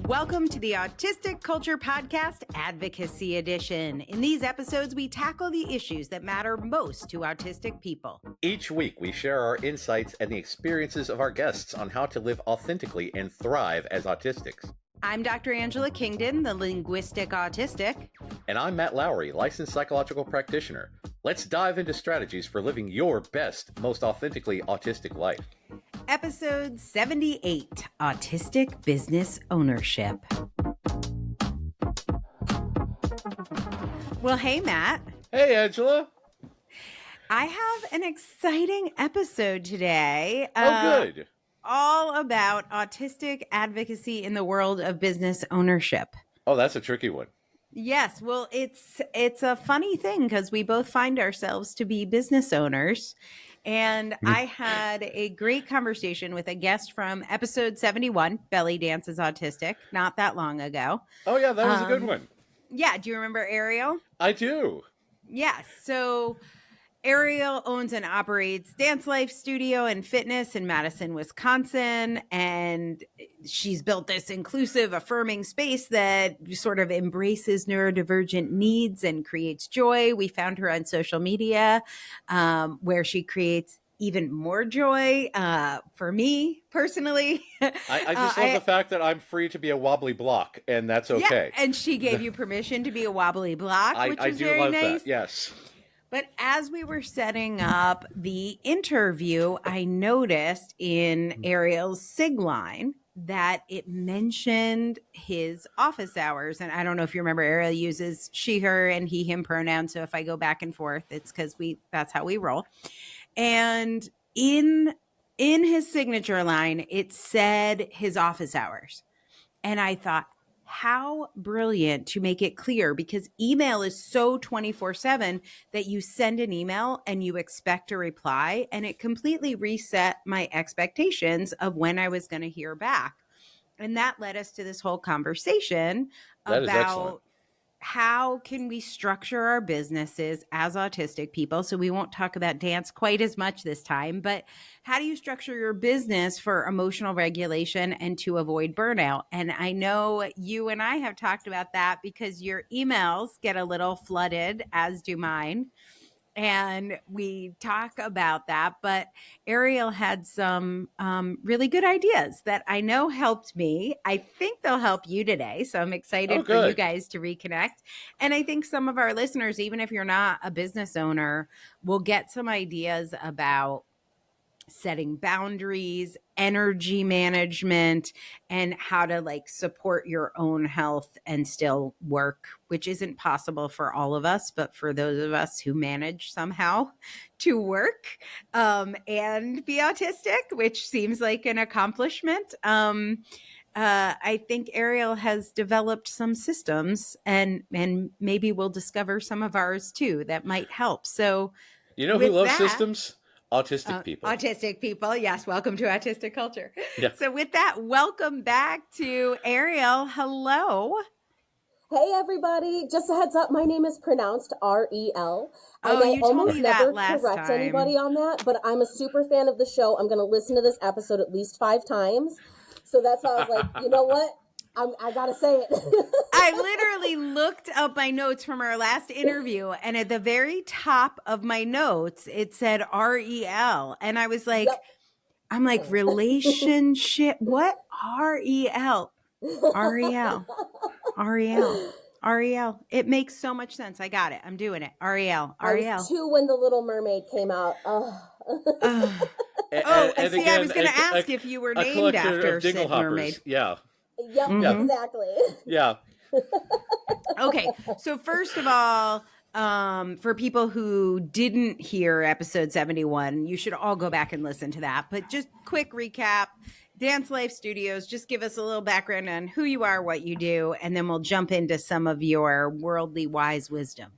Welcome to the Autistic Culture Podcast Advocacy Edition. In these episodes, we tackle the issues that matter most to autistic people. Each week, we share our insights and the experiences of our guests on how to live authentically and thrive as autistics. I'm Dr. Angela Kingdon, the linguistic autistic. And I'm Matt Lowry, licensed psychological practitioner. Let's dive into strategies for living your best, most authentically autistic life. Episode 78, Autistic Business Ownership. Well, hey, Matt. Hey, Angela. I have an exciting episode today. Good. All about autistic advocacy in the world of business ownership. Oh, that's a tricky one. Yes. Well, it's a funny thing because we both find ourselves to be business owners. And I had a great conversation with a guest from episode 71, Belly Dances Autistic, not that long ago. Oh, yeah, that was a good one. Yeah. Do you remember Arielle? I do. Yes. So Arielle owns and operates Dance Life Studio and Fitness in Madison, Wisconsin. And she's built this inclusive, affirming space that sort of embraces neurodivergent needs and creates joy. We found her on social media where she creates even more joy for me personally. I just love the fact that I'm free to be a wobbly block, and that's okay. Yeah, and she gave you permission to be a wobbly block, which is very nice. I do love that, yes. But as we were setting up the interview, I noticed in Arielle's SIG line that it mentioned his office hours. And I don't know if you remember, Arielle uses she, her, and he, him pronouns. So if I go back and forth, it's because that's how we roll. And in his signature line, it said his office hours. And I thought, how brilliant to make it clear, because email is so 24/7 that you send an email and you expect a reply, and it completely reset my expectations of when I was going to hear back. And that led us to this whole conversation about how can we structure our businesses as autistic people. So we won't talk about dance quite as much this time, but how do you structure your business for emotional regulation and to avoid burnout? And I know you and I have talked about that because your emails get a little flooded, as do mine. And we talk about that, but Arielle had some really good ideas that I know helped me. I think they'll help you today. So I'm excited for you guys to reconnect. And I think some of our listeners, even if you're not a business owner, will get some ideas about setting boundaries, energy management, and how to support your own health and still work, which isn't possible for all of us, but for those of us who manage somehow to work and be autistic, which seems like an accomplishment. I think Arielle has developed some systems, and maybe we'll discover some of ours too that might help. So, you know who loves systems? Autistic people. Autistic people. Yes. Welcome to Autistic Culture. Yeah. So with that, welcome back to Arielle. Hello. Hey, everybody. Just a heads up. My name is pronounced R-E-L. You told me that last time. Correct anybody on that, but I'm a super fan of the show. I'm going to listen to this episode at least 5 times. So that's why I was like, you know what? I got to say it. I literally looked up my notes from our last interview, and at the very top of my notes, it said R-E-L. And I was like, I'm like, relationship, what? R-E-L. R-E-L. R-E-L. Arielle. It makes so much sense. I got it. I'm doing it. Arielle. Arielle. I was 2 when The Little Mermaid came out. And see, I was going to ask if you were named after Sid Mermaid. Yeah. Yep, exactly. Yeah. Okay. So first of all, for people who didn't hear episode 71, you should all go back and listen to that. But just quick recap. Dance Life Studios, just give us a little background on who you are, what you do, and then we'll jump into some of your worldly wise wisdom.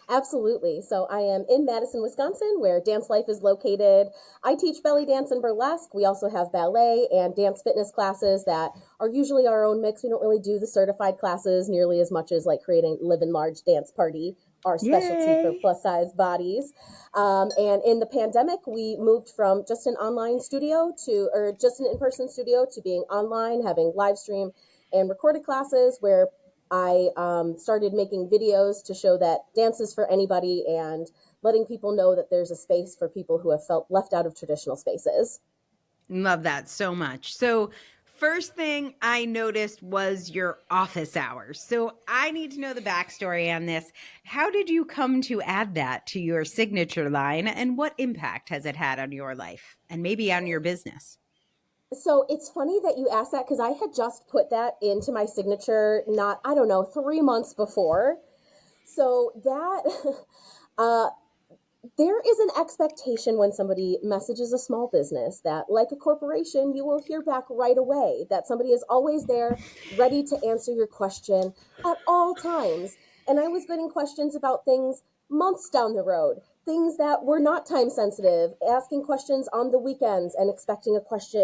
Absolutely. So I am in Madison, Wisconsin, where Dance Life is located. I teach belly dance and burlesque. We also have ballet and dance fitness classes that are usually our own mix. We don't really do the certified classes nearly as much as like creating Live in Large Dance Party, our specialty for Yay. plus size bodies. And in the pandemic, we moved from just an online studio or just an in-person studio to being online, having live stream and recorded classes where I started making videos to show that dance is for anybody and letting people know that there's a space for people who have felt left out of traditional spaces. Love that so much. So, first thing I noticed was your office hours. So, I need to know the backstory on this. How did you come to add that to your signature line, and what impact has it had on your life and maybe on your business? So it's funny that you asked that because I had just put that into my signature, not, I don't know, 3 months before. So that, there is an expectation when somebody messages a small business that, like a corporation, you will hear back right away, that somebody is always there, ready to answer your question at all times. And I was getting questions about things months down the road, things that were not time sensitive, asking questions on the weekends and expecting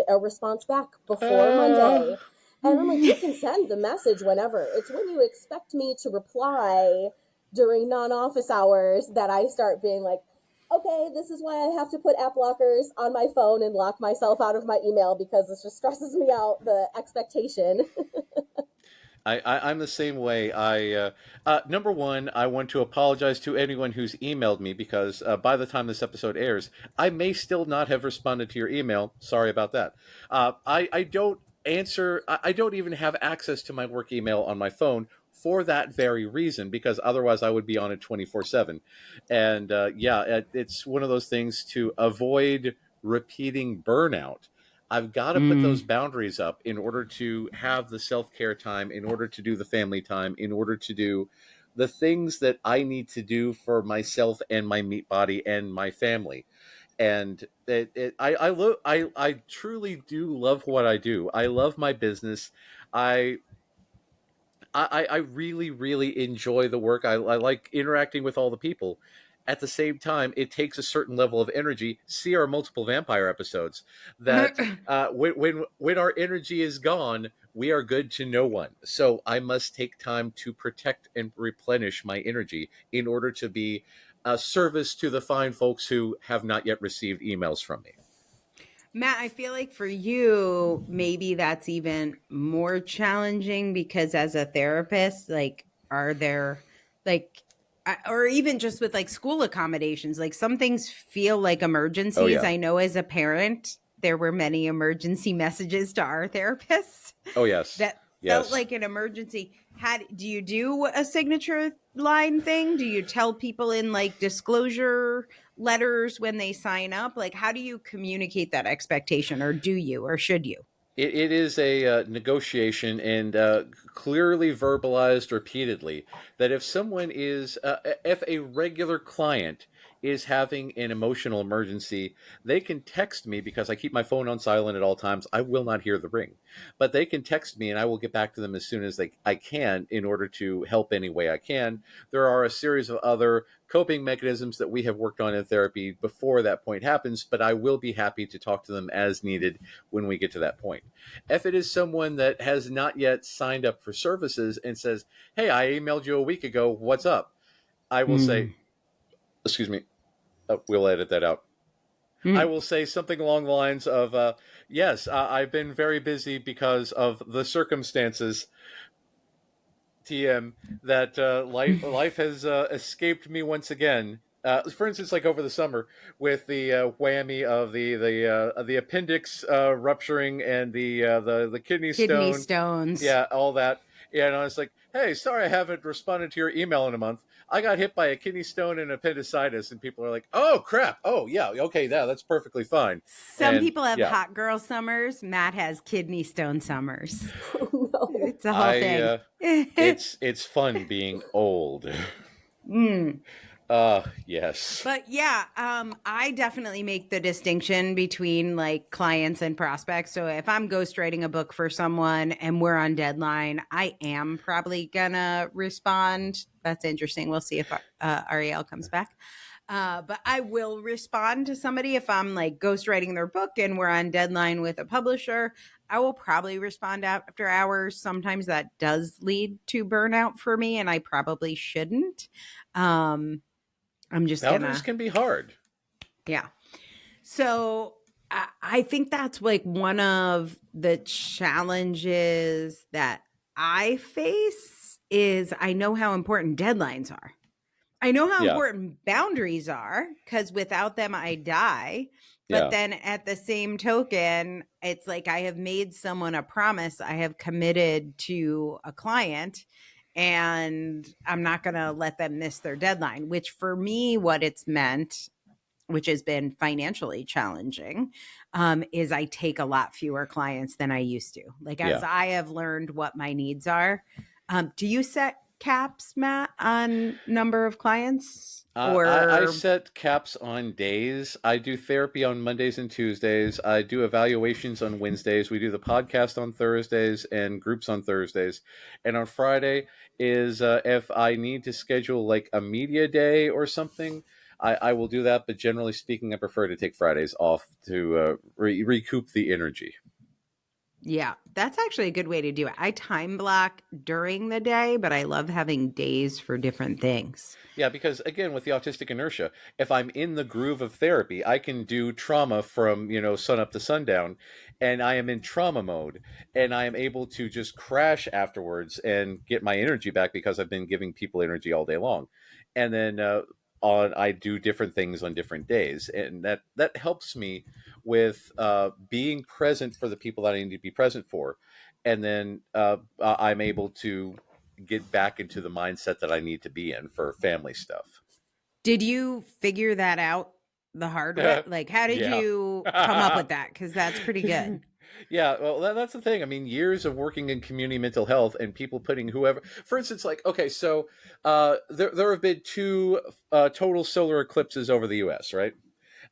a response back before Monday. And I'm like, you can send the message whenever. It's when you expect me to reply during non-office hours that I start being like, okay, this is why I have to put app blockers on my phone and lock myself out of my email because this just stresses me out, the expectation. I'm the same way. Number one, I want to apologize to anyone who's emailed me because by the time this episode airs, I may still not have responded to your email. Sorry about that. I don't answer. I don't even have access to my work email on my phone for that very reason, because otherwise I would be on it 24/7. And it's one of those things to avoid repeating burnout. I've got to put those boundaries up in order to have the self-care time, in order to do the family time, in order to do the things that I need to do for myself and my meat body and my family. And I truly do love what I do. I love my business. I I really, really enjoy the work. I like interacting with all the people. At the same time, it takes a certain level of energy. See our multiple vampire episodes. That when our energy is gone, we are good to no one. So I must take time to protect and replenish my energy in order to be a service to the fine folks who have not yet received emails from me. Matt, I feel like for you, maybe that's even more challenging because as a therapist, like, are there like, or even just with like school accommodations, like some things feel like emergencies. Oh, yeah. I know as a parent, there were many emergency messages to our therapists. Oh, yes. That felt like an emergency. Do you do a signature line thing? Do you tell people in like disclosure letters when they sign up? Like, how do you communicate that expectation, or do you, or should you? It is a negotiation and clearly verbalized repeatedly that if someone is, if a regular client is having an emotional emergency, they can text me because I keep my phone on silent at all times. I will not hear the ring, but they can text me and I will get back to them as soon as I can in order to help any way I can. There are a series of other coping mechanisms that we have worked on in therapy before that point happens, but I will be happy to talk to them as needed when we get to that point. If it is someone that has not yet signed up for services and says, hey, I emailed you a week ago, what's up? I will say, excuse me, we'll edit that out. I will say something along the lines of, yes, I've been very busy because of the circumstances, TM, that life has escaped me once again. For instance, like over the summer, with the whammy of the appendix rupturing and the kidney stones, yeah, all that. Yeah, and I was like, hey, sorry, I haven't responded to your email in a month. I got hit by a kidney stone and appendicitis, and people are like, oh crap, oh yeah, okay, that's perfectly fine. Some people have hot girl summers. Matt has kidney stone summers. No. It's a whole thing. It's fun being old. Yes. But yeah, I definitely make the distinction between like clients and prospects. So if I'm ghostwriting a book for someone and we're on deadline, I am probably gonna respond. That's interesting. We'll see if Arielle comes back. But I will respond to somebody if I'm like ghostwriting their book and we're on deadline with a publisher. I will probably respond after hours. Sometimes that does lead to burnout for me, and I probably shouldn't. I'm just Boundaries gonna, can be hard. yeah. So I think that's like one of the challenges that I face is I know how important deadlines are. I know how Yeah. important boundaries are because without them, I die. But Yeah. then at the same token, it's like I have made someone a promise. I have committed to a client and I'm not going to let them miss their deadline, which for me, what it's meant, which has been financially challenging, is I take a lot fewer clients than I used to. Like as Yeah. I have learned what my needs are. Do you set caps, Matt, on number of clients? I set caps on days. I do therapy on Mondays and Tuesdays. I do evaluations on Wednesdays. We do the podcast on Thursdays and groups on Thursdays. And on Friday is if I need to schedule like a media day or something, I will do that. But generally speaking, I prefer to take Fridays off to recoup the energy. Yeah, that's actually a good way to do it. I time block during the day, but I love having days for different things. Yeah, because again, with the autistic inertia, if I'm in the groove of therapy, I can do trauma from, sun up to sundown, and I am in trauma mode, and I am able to just crash afterwards and get my energy back because I've been giving people energy all day long. And then I do different things on different days, and that helps me with being present for the people that I need to be present for, and then I'm able to get back into the mindset that I need to be in for family stuff. Did you figure that out the hard way? Like, how did Yeah. you come up with that? Because that's pretty good. Yeah, well, that's the thing. I mean, years of working in community mental health and people putting whoever, for instance, like, okay, so there have been two total solar eclipses over the U.S., right?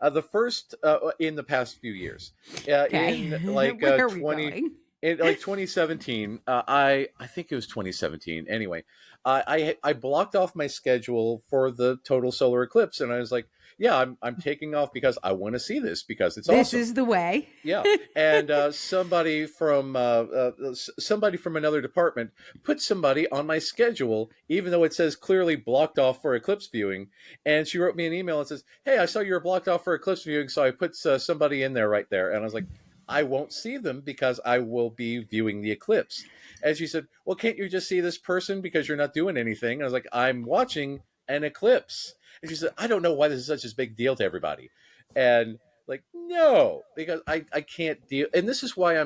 The first in the past few years, Okay. in like Where are we 20, going? in like 2017, I think it was 2017. Anyway, I blocked off my schedule for the total solar eclipse, and I was like, yeah, I'm taking off because I want to see this because it's This awesome. is the way. Yeah, and somebody from another department put somebody on my schedule, even though it says clearly blocked off for eclipse viewing. And she wrote me an email and says, "Hey, I saw you were blocked off for eclipse viewing, so I put somebody in there right there." And I was like, "I won't see them because I will be viewing the eclipse." And she said, "Well, can't you just see this person because you're not doing anything?" And I was like, "I'm watching an eclipse." And she said, "I don't know why this is such a big deal to everybody." And like, no, because I can't deal. And this is why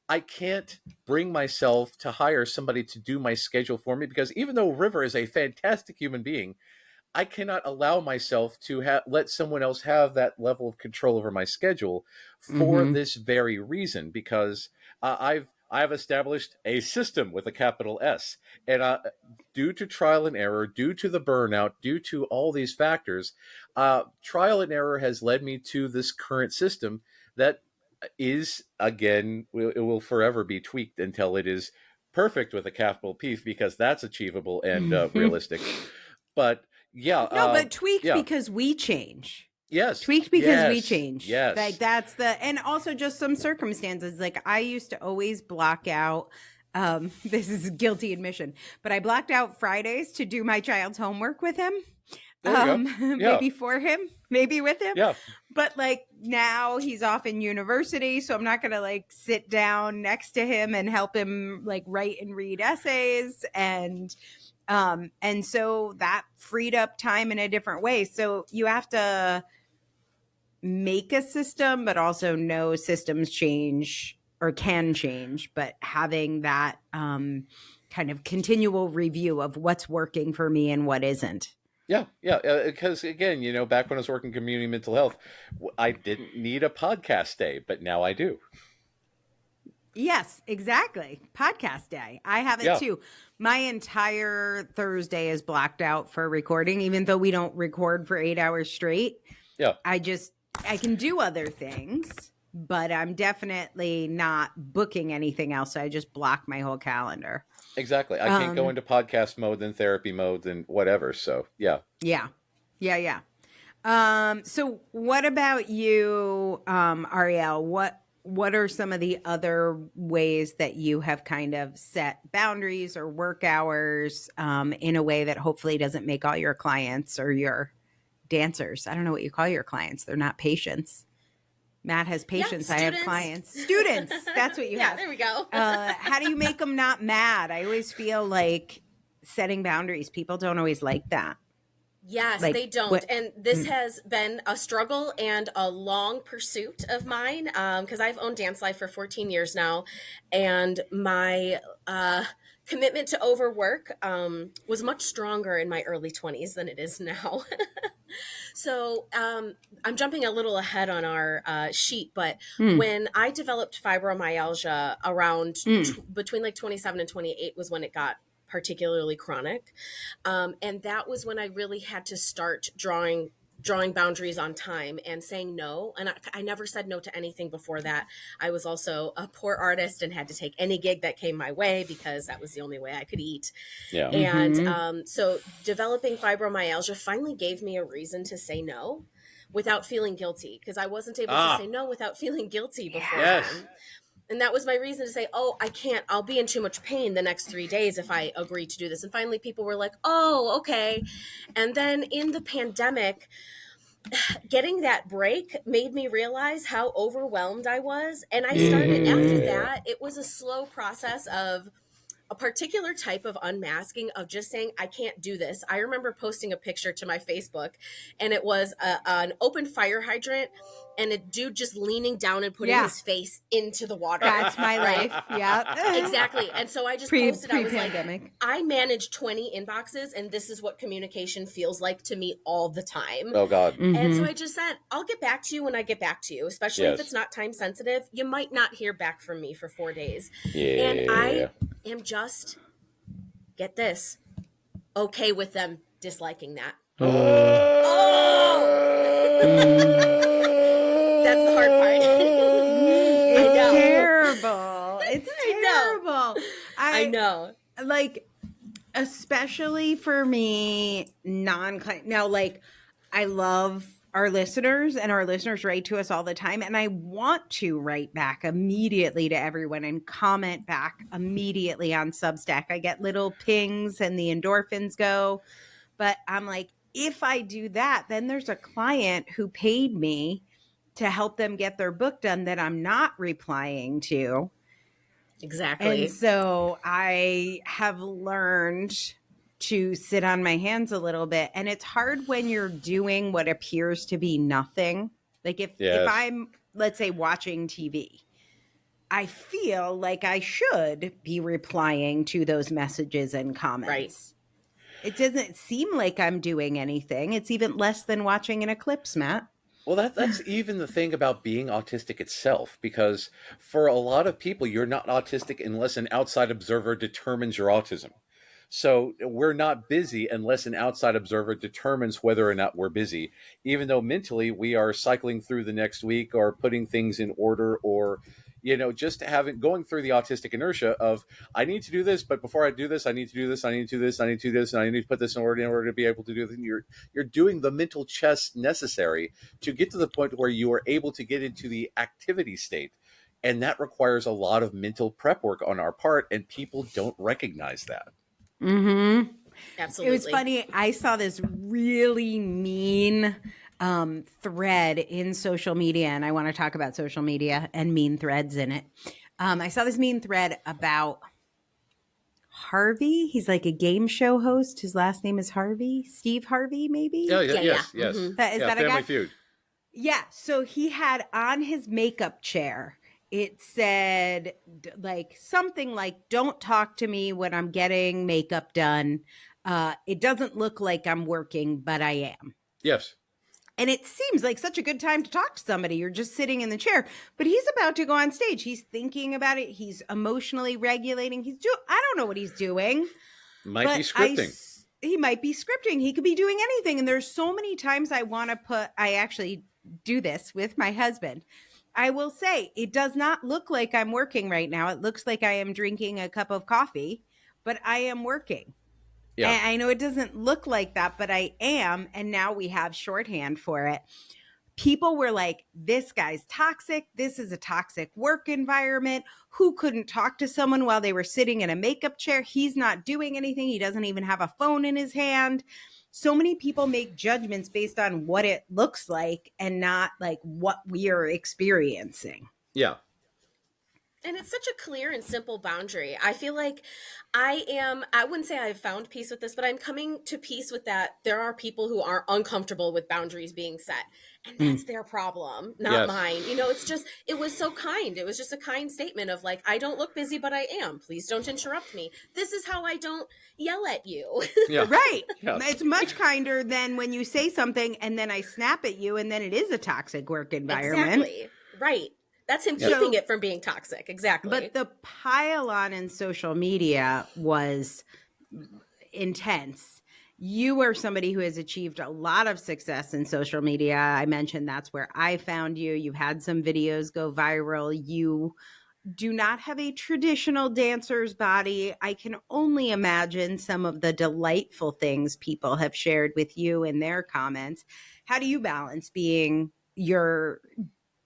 I can't bring myself to hire somebody to do my schedule for me, because even though River is a fantastic human being, I cannot allow myself to let someone else have that level of control over my schedule for this very reason, because I've established a system with a capital S, and due to trial and error, due to the burnout, due to all these factors, trial and error has led me to this current system that is, again, it will forever be tweaked until it is perfect with a capital P, because that's achievable and realistic. But yeah, No, but tweaked yeah, because we change. yes, Tweaked because we yes, change. yes, Like that's and also just some circumstances. Like I used to always block out, this is a guilty admission, but I blocked out Fridays to do my child's homework with him. There you go. Yeah. Maybe for him, maybe with him. Yeah. But like now he's off in university, so I'm not gonna like sit down next to him and help him like write and read essays, and so that freed up time in a different way. So you have to make a system, but also know systems change or can change, but having that kind of continual review of what's working for me and what isn't. Yeah, yeah. Because again, back when I was working community mental health, I didn't need a podcast day, but now I do. Yes, exactly. Podcast day. I have it Yeah. too. My entire Thursday is blocked out for recording, even though we don't record for 8 hours straight. Yeah. I can do other things, but I'm definitely not booking anything else. So I just block my whole calendar. Exactly. I can't go into podcast mode and therapy mode and whatever. So yeah. Yeah. Yeah. So what about you, Arielle? What are some of the other ways that you have kind of set boundaries or work hours in a way that hopefully doesn't make all your clients or your dancers? I don't know what you call your clients. They're not patients. Matt has patients. I have clients. Students. That's what you have. Yeah, there we go. How do you make them not mad? I always feel like setting boundaries, people don't always like that. Yes, they don't. And this has been a struggle and a long pursuit of mine because I've owned Dance Life for 14 years now. And my commitment to overwork was much stronger in my early 20s than it is now. So I'm jumping a little ahead on our sheet, but when I developed fibromyalgia around between like 27 and 28 was when it got particularly chronic. And that was when I really had to start drawing boundaries on time and saying no. And I never said no to anything before that. I was also a poor artist and had to take any gig that came my way because that was the only way I could eat. Yeah. And so developing fibromyalgia finally gave me a reason to say no without feeling guilty, because I wasn't able to say no without feeling guilty before. Yes. And that was my reason to say, oh, I can't, I'll be in too much pain the next 3 days if I agree to do this. And finally people were like, oh, okay. And then in the pandemic, getting that break made me realize how overwhelmed I was. And I started after that, it was a slow process of a particular type of unmasking of just saying, I can't do this. I remember posting a picture to my Facebook and it was an open fire hydrant and a dude just leaning down and putting his face into the water. That's my life. Yeah. Exactly. And so I just posted, I was like, I manage 20 inboxes and this is what communication feels like to me all the time. Oh God. And so I just said, I'll get back to you when I get back to you, especially if it's not time sensitive. You might not hear back from me for 4 days. Yeah. And I am just, get this, okay with them disliking that. That's the hard part. It's terrible. It's terrible. I know. Like, especially for me, non-client. Now, like, I love our listeners, and our listeners write to us all the time. And I want to write back immediately to everyone and comment back immediately on Substack. I get little pings and the endorphins go. But I'm like, if I do that, then there's a client who paid me to help them get their book done that I'm not replying to. Exactly. And so I have learned to sit on my hands a little bit. And it's hard when you're doing what appears to be nothing. Like if I'm, let's say, watching TV, I feel like I should be replying to those messages and comments. Right. It doesn't seem like I'm doing anything. It's even less than watching an eclipse, Matt. Well, that's even the thing about being autistic itself, because for a lot of people, you're not autistic unless an outside observer determines your autism. So we're not busy unless an outside observer determines whether or not we're busy, even though mentally we are cycling through the next week or putting things in order, or, you know, just going through the autistic inertia of, I need to do this, but before I do this, I need to do this, I need to do this, I need to do this, and I need to put this in order to be able to do this. And you're doing the mental chess necessary to get to the point where you are able to get into the activity state. And that requires a lot of mental prep work on our part, and people don't recognize that. Mm-hmm. Absolutely. It was funny. I saw this really mean thread in social media, and I want to talk about social media and mean threads in it. I saw this mean thread about Harvey. He's like a game show host. His last name is Harvey. Steve Harvey, maybe? Yes. Mm-hmm. Is that a Family guy? Feud. Yeah. So he had on his makeup chair, it said like something like, don't talk to me when I'm getting makeup done. It doesn't look like I'm working, but I am. Yes. And it seems like such a good time to talk to somebody. You're just sitting in the chair, but he's about to go on stage. He's thinking about it. He's emotionally regulating. I don't know what he's doing. Might be scripting. He might be scripting. He could be doing anything. And there's so many times I actually do this with my husband. I will say, it does not look like I'm working right now. It looks like I am drinking a cup of coffee, but I am working. Yeah. And I know it doesn't look like that, but I am. And now we have shorthand for it. People were like, this guy's toxic. This is a toxic work environment. Who couldn't talk to someone while they were sitting in a makeup chair? He's not doing anything. He doesn't even have a phone in his hand. So many people make judgments based on what it looks like and not like what we are experiencing. Yeah. And it's such a clear and simple boundary. I feel like I wouldn't say I've found peace with this, but I'm coming to peace with that. There are people who are uncomfortable with boundaries being set, and that's their problem, not mine. You know, it was so kind. It was just a kind statement of like, I don't look busy, but I am. Please don't interrupt me. This is how I don't yell at you. Yeah. Right. Yeah. It's much kinder than when you say something and then I snap at you and then it is a toxic work environment. Exactly. Right. That's him keeping it from being toxic. Exactly. But the pile on in social media was intense. You are somebody who has achieved a lot of success in social media. I mentioned that's where I found you. You've had some videos go viral. You do not have a traditional dancer's body. I can only imagine some of the delightful things people have shared with you in their comments. How do you balance being your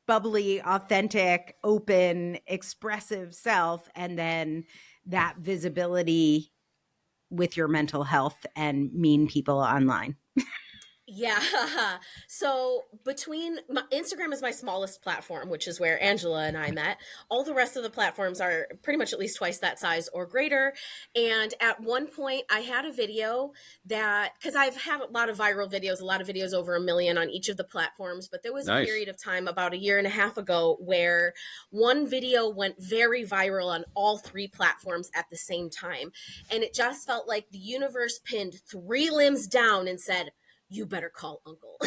bubbly, authentic, open, expressive self, and then that visibility with your mental health and mean people online? Yeah. So Instagram is my smallest platform, which is where Angela and I met. All the rest of the platforms are pretty much at least twice that size or greater. And at one point I had a video because I've had a lot of viral videos, a lot of videos over 1 million on each of the platforms. But there was a period of time about 1.5 years ago where one video went very viral on all 3 platforms at the same time. And it just felt like the universe pinned 3 limbs down and said, you better call uncle.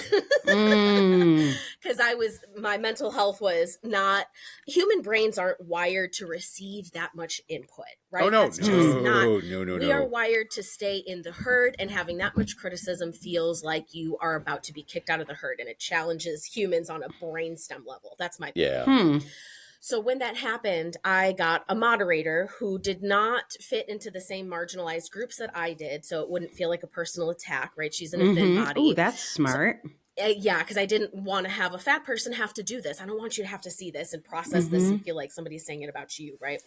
Because my mental health was not, human brains aren't wired to receive that much input, right? Oh, no. That's just no. We are wired to stay in the herd, and having that much criticism feels like you are about to be kicked out of the herd, and it challenges humans on a brainstem level. That's my point. Yeah. So when that happened, I got a moderator who did not fit into the same marginalized groups that I did. So it wouldn't feel like a personal attack, right? She's in a thin body. Oh, that's smart. So, yeah, because I didn't want to have a fat person have to do this. I don't want you to have to see this and process this and feel like somebody's saying it about you, right?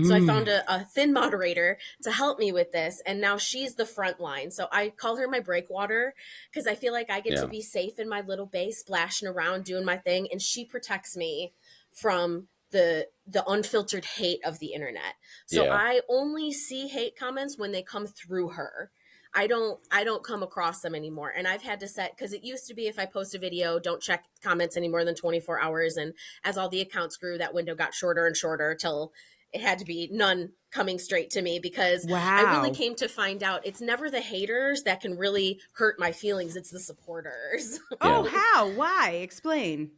So I found a thin moderator to help me with this. And now she's the front line. So I call her my breakwater because I feel like I get to be safe in my little bay, splashing around, doing my thing. And she protects me from the unfiltered hate of the internet. So I only see hate comments when they come through her. I don't come across them anymore. And I've had to set, because it used to be if I post a video, don't check comments any more than 24 hours. And as all the accounts grew, that window got shorter and shorter till it had to be none coming straight to me, because I really came to find out it's never the haters that can really hurt my feelings. It's the supporters. Oh, how? Why? Explain.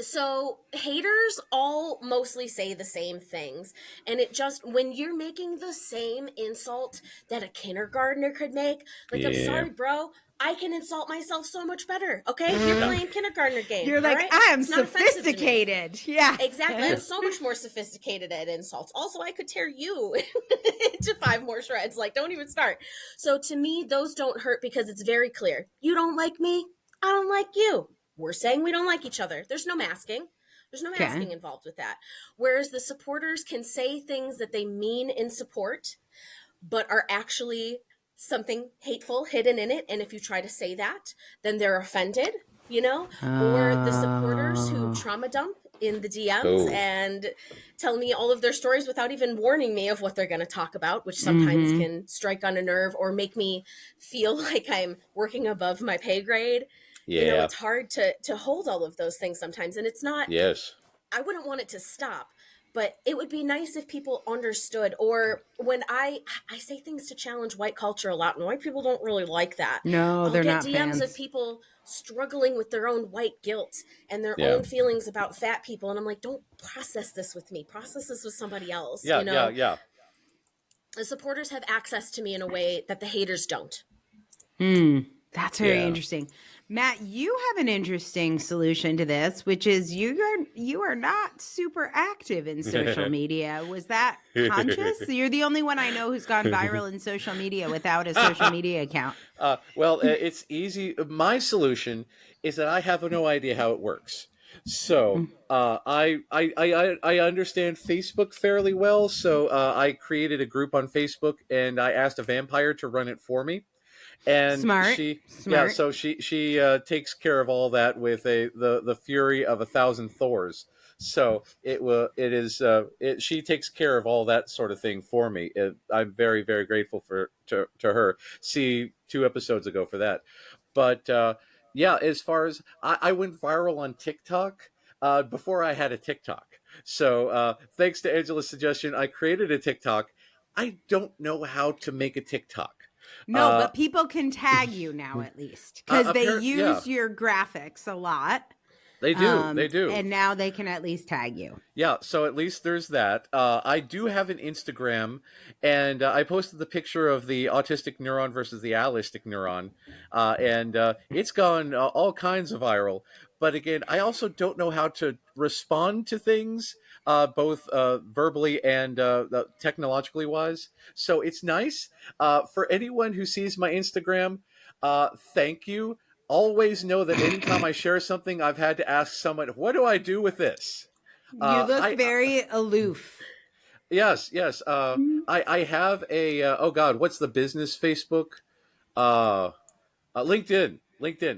So haters all mostly say the same things. And it just, when you're making the same insult that a kindergartner could make, like, I'm sorry, bro, I can insult myself so much better. Okay. You're playing kindergartner game. You're like, right? I'm sophisticated. Yeah. Exactly. I'm so much more sophisticated at insults. Also, I could tear you into 5 more shreds. Like, don't even start. So to me, those don't hurt because it's very clear. You don't like me. I don't like you. We're saying we don't like each other. There's no masking. There's no masking involved with that. Whereas the supporters can say things that they mean in support, but are actually something hateful hidden in it. And if you try to say that, then they're offended, or the supporters who trauma dump in the DMs and tell me all of their stories without even warning me of what they're going to talk about, which sometimes can strike on a nerve or make me feel like I'm working above my pay grade. Yeah. It's hard to hold all of those things sometimes. And it's not, yes, I wouldn't want it to stop, But it would be nice if people understood, or when I say things to challenge white culture a lot, and white people don't really like that. No, I'll they're get not DMs fans. of people struggling with their own white guilt and their Yeah. own feelings about fat people. And I'm like, don't process this with me. Process this with somebody else. Yeah, You know, yeah. the supporters have access to me in a way that the haters don't. That's very Yeah. interesting. Matt, you have an interesting solution to this, which is you are not super active in social media. Was that conscious? You're the only one I know who's gone viral in social media without a social media account. Well, it's easy. My solution is that I have no idea how it works. So I understand Facebook fairly well. So I created a group on Facebook, and I asked a vampire to run it for me. And Smart. so she takes care of all that with the fury of 1,000 Thors. So she takes care of all that sort of thing for me. I'm very, very grateful to her. See 2 episodes ago for that. But yeah, as far as I went viral on TikTok before I had a TikTok. So thanks to Angela's suggestion, I created a TikTok. I don't know how to make a TikTok. No, but people can tag you now at least because they use your graphics a lot. They do. They do. And now they can at least tag you. Yeah, so at least there's that. I do have an Instagram, and I posted the picture of the autistic neuron versus the allistic neuron, and it's gone all kinds of viral. But again, I also don't know how to respond to things, both verbally and technologically wise. So it's nice for anyone who sees my Instagram. Thank you. Always know that anytime I share something, I've had to ask someone, "What do I do with this?" You look very aloof. Yes. I have a oh God, what's the business Facebook? LinkedIn.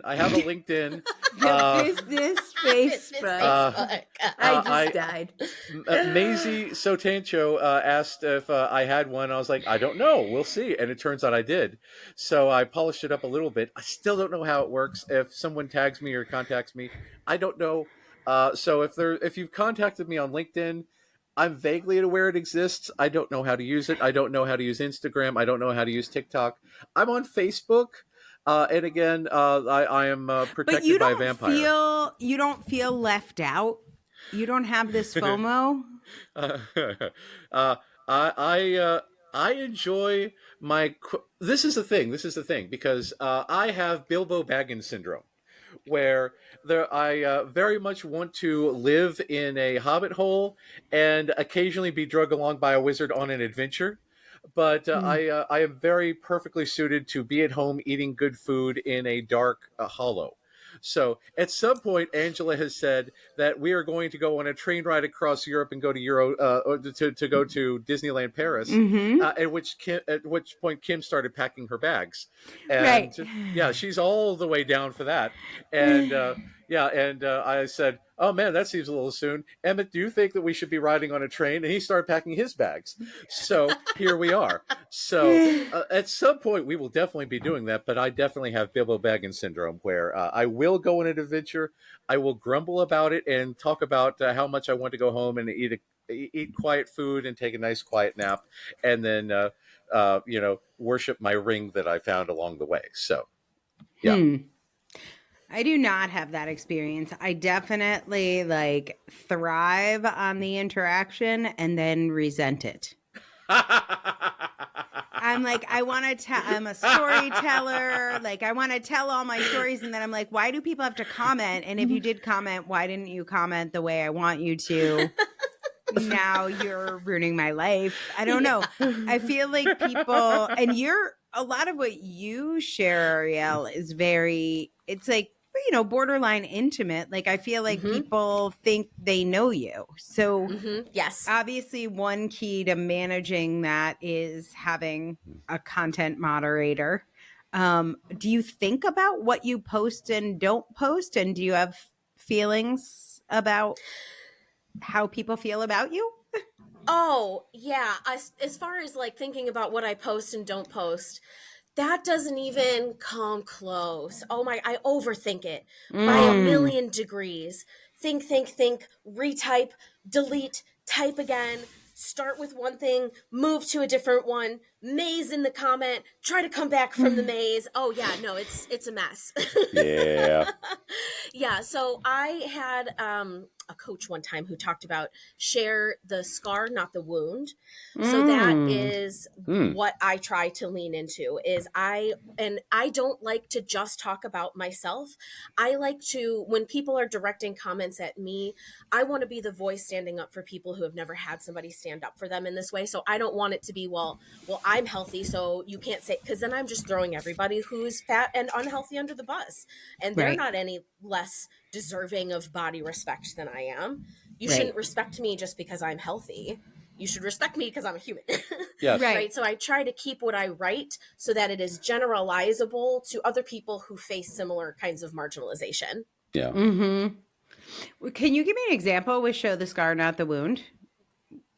I have a LinkedIn. Business Facebook. I just died. Maisie Sotancho asked if I had one. I was like, I don't know. We'll see. And it turns out I did. So I polished it up a little bit. I still don't know how it works. If someone tags me or contacts me, I don't know. So if you've contacted me on LinkedIn, I'm vaguely aware it exists. I don't know how to use it. I don't know how to use Instagram. I don't know how to use TikTok. I'm on Facebook. And again, I am protected by a vampire. You don't feel left out. You don't have this FOMO. I enjoy my. This is the thing because I have Bilbo Baggins syndrome, where I very much want to live in a hobbit hole and occasionally be dragged along by a wizard on an adventure. But I am very perfectly suited to be at home eating good food in a dark hollow. So at some point, Angela has said that we are going to go on a train ride across Europe and go to to go to Disneyland Paris. At which point Kim started packing her bags, and Right. yeah, she's all the way down for that. And I said, "Oh man, that seems a little soon." Emmett, do you think that we should be riding on a train? And he started packing his bags. So here we are. So at some point we will definitely be doing that. But I definitely have Bilbo Baggins syndrome, where I will go on an adventure. I will grumble about it and talk about how much I want to go home and eat quiet food and take a nice quiet nap, and then worship my ring that I found along the way. So yeah. I do not have that experience. I definitely thrive on the interaction and then resent it. I'm like, I'm a storyteller. I want to tell all my stories. And then I'm like, why do people have to comment? And if you did comment, why didn't you comment the way I want you to? Now you're ruining my life. I don't know. I feel like people, and a lot of what you share, Arielle, is it's borderline intimate. I feel like people think they know you. So yes, obviously one key to managing that is having a content moderator. Do you think about what you post and don't post? And do you have feelings about how people feel about you? Oh, yeah. As far as thinking about what I post and don't post, that doesn't even come close. Oh my, I overthink it by a million degrees. Think, retype, delete, type again, start with one thing, move to a different one, maze in the comment, try to come back from the maze. Oh yeah, no, it's a mess. Yeah. Yeah, so I had a coach one time who talked about share the scar, not the wound. So that is what I try to lean into is I don't like to just talk about myself. I like to, when people are directing comments at me, I want to be the voice standing up for people who have never had somebody stand up for them in this way. So I don't want it to be, well, I'm healthy, so you can't say, because then I'm just throwing everybody who's fat and unhealthy under the bus. And they're Right. not any less deserving of body respect than I am. You Right. shouldn't respect me just because I'm healthy. You should respect me because I'm a human. Yes. Right. So I try to keep what I write so that it is generalizable to other people who face similar kinds of marginalization. Yeah. Can you give me an example with show the scar, not the wound?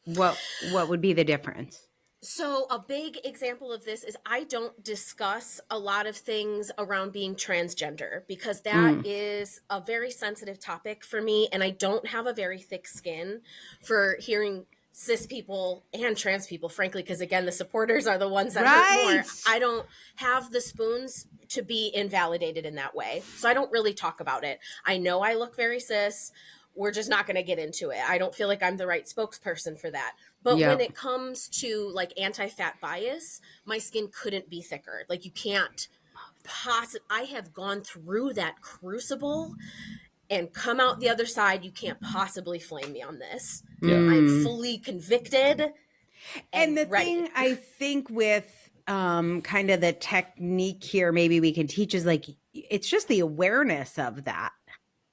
What would be the difference? So a big example of this is I don't discuss a lot of things around being transgender because that is a very sensitive topic for me. And I don't have a very thick skin for hearing cis people and trans people, frankly, because again, the supporters are the ones that hurt more. I don't have the spoons to be invalidated in that way. So I don't really talk about it. I know I look very cis. We're just not going to get into it. I don't feel like I'm the right spokesperson for that. But when it comes to like anti-fat bias, my skin couldn't be thicker. Like you can't I have gone through that crucible and come out the other side. You can't possibly flame me on this. I'm fully convicted. And the ready. thing I think with kind of the technique here, maybe we can teach is like, it's just the awareness of that.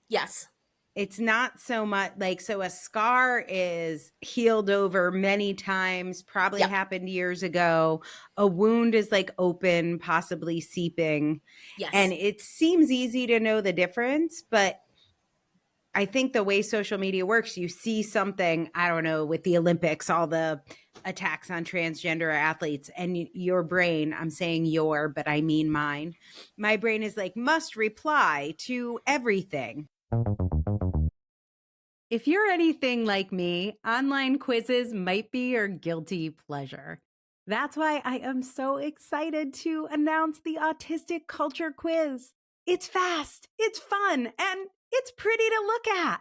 Yes. It's not so much like, so a scar is healed over many times, probably happened years ago. A wound is like open, possibly seeping. Yes. And it seems easy to know the difference, but I think the way social media works, you see something, I don't know, with the Olympics, all the attacks on transgender athletes, and your brain, I'm saying your, but I mean mine. My brain is like, must reply to everything. If you're anything like me, online quizzes might be your guilty pleasure. That's why I am so excited to announce the Autistic Culture Quiz. It's fast, it's fun, and it's pretty to look at.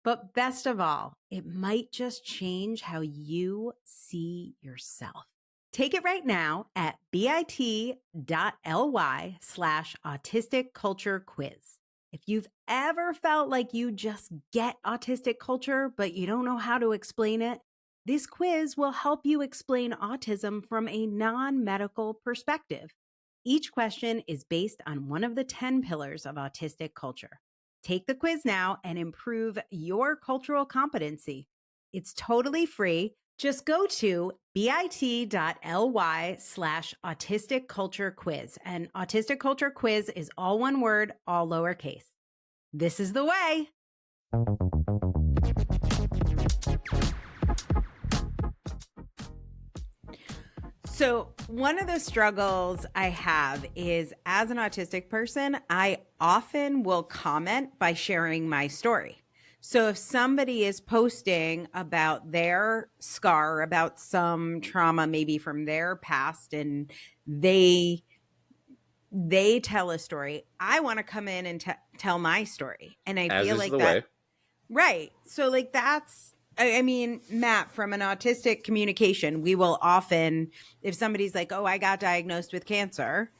But best of all, it might just change how you see yourself. Take it right now at bit.ly/autistic culture quiz. If you've ever felt like you just get autistic culture, but you don't know how to explain it, this quiz will help you explain autism from a non-medical perspective. Each question is based on one of the 10 pillars of autistic culture. Take the quiz now and improve your cultural competency. It's totally free. Just go to bit.ly/autistic culture quiz. And autistic culture quiz is all one word, all lowercase. This is the way. So one of the struggles I have is, as an autistic person, I often will comment by sharing my story. So if somebody is posting about their scar, about some trauma maybe from their past, and they tell a story, I want to come in and tell my story. And I feel like that. Right. So like that's, I mean, Matt, from an autistic communication, we will often, if somebody's like, oh, I got diagnosed with cancer,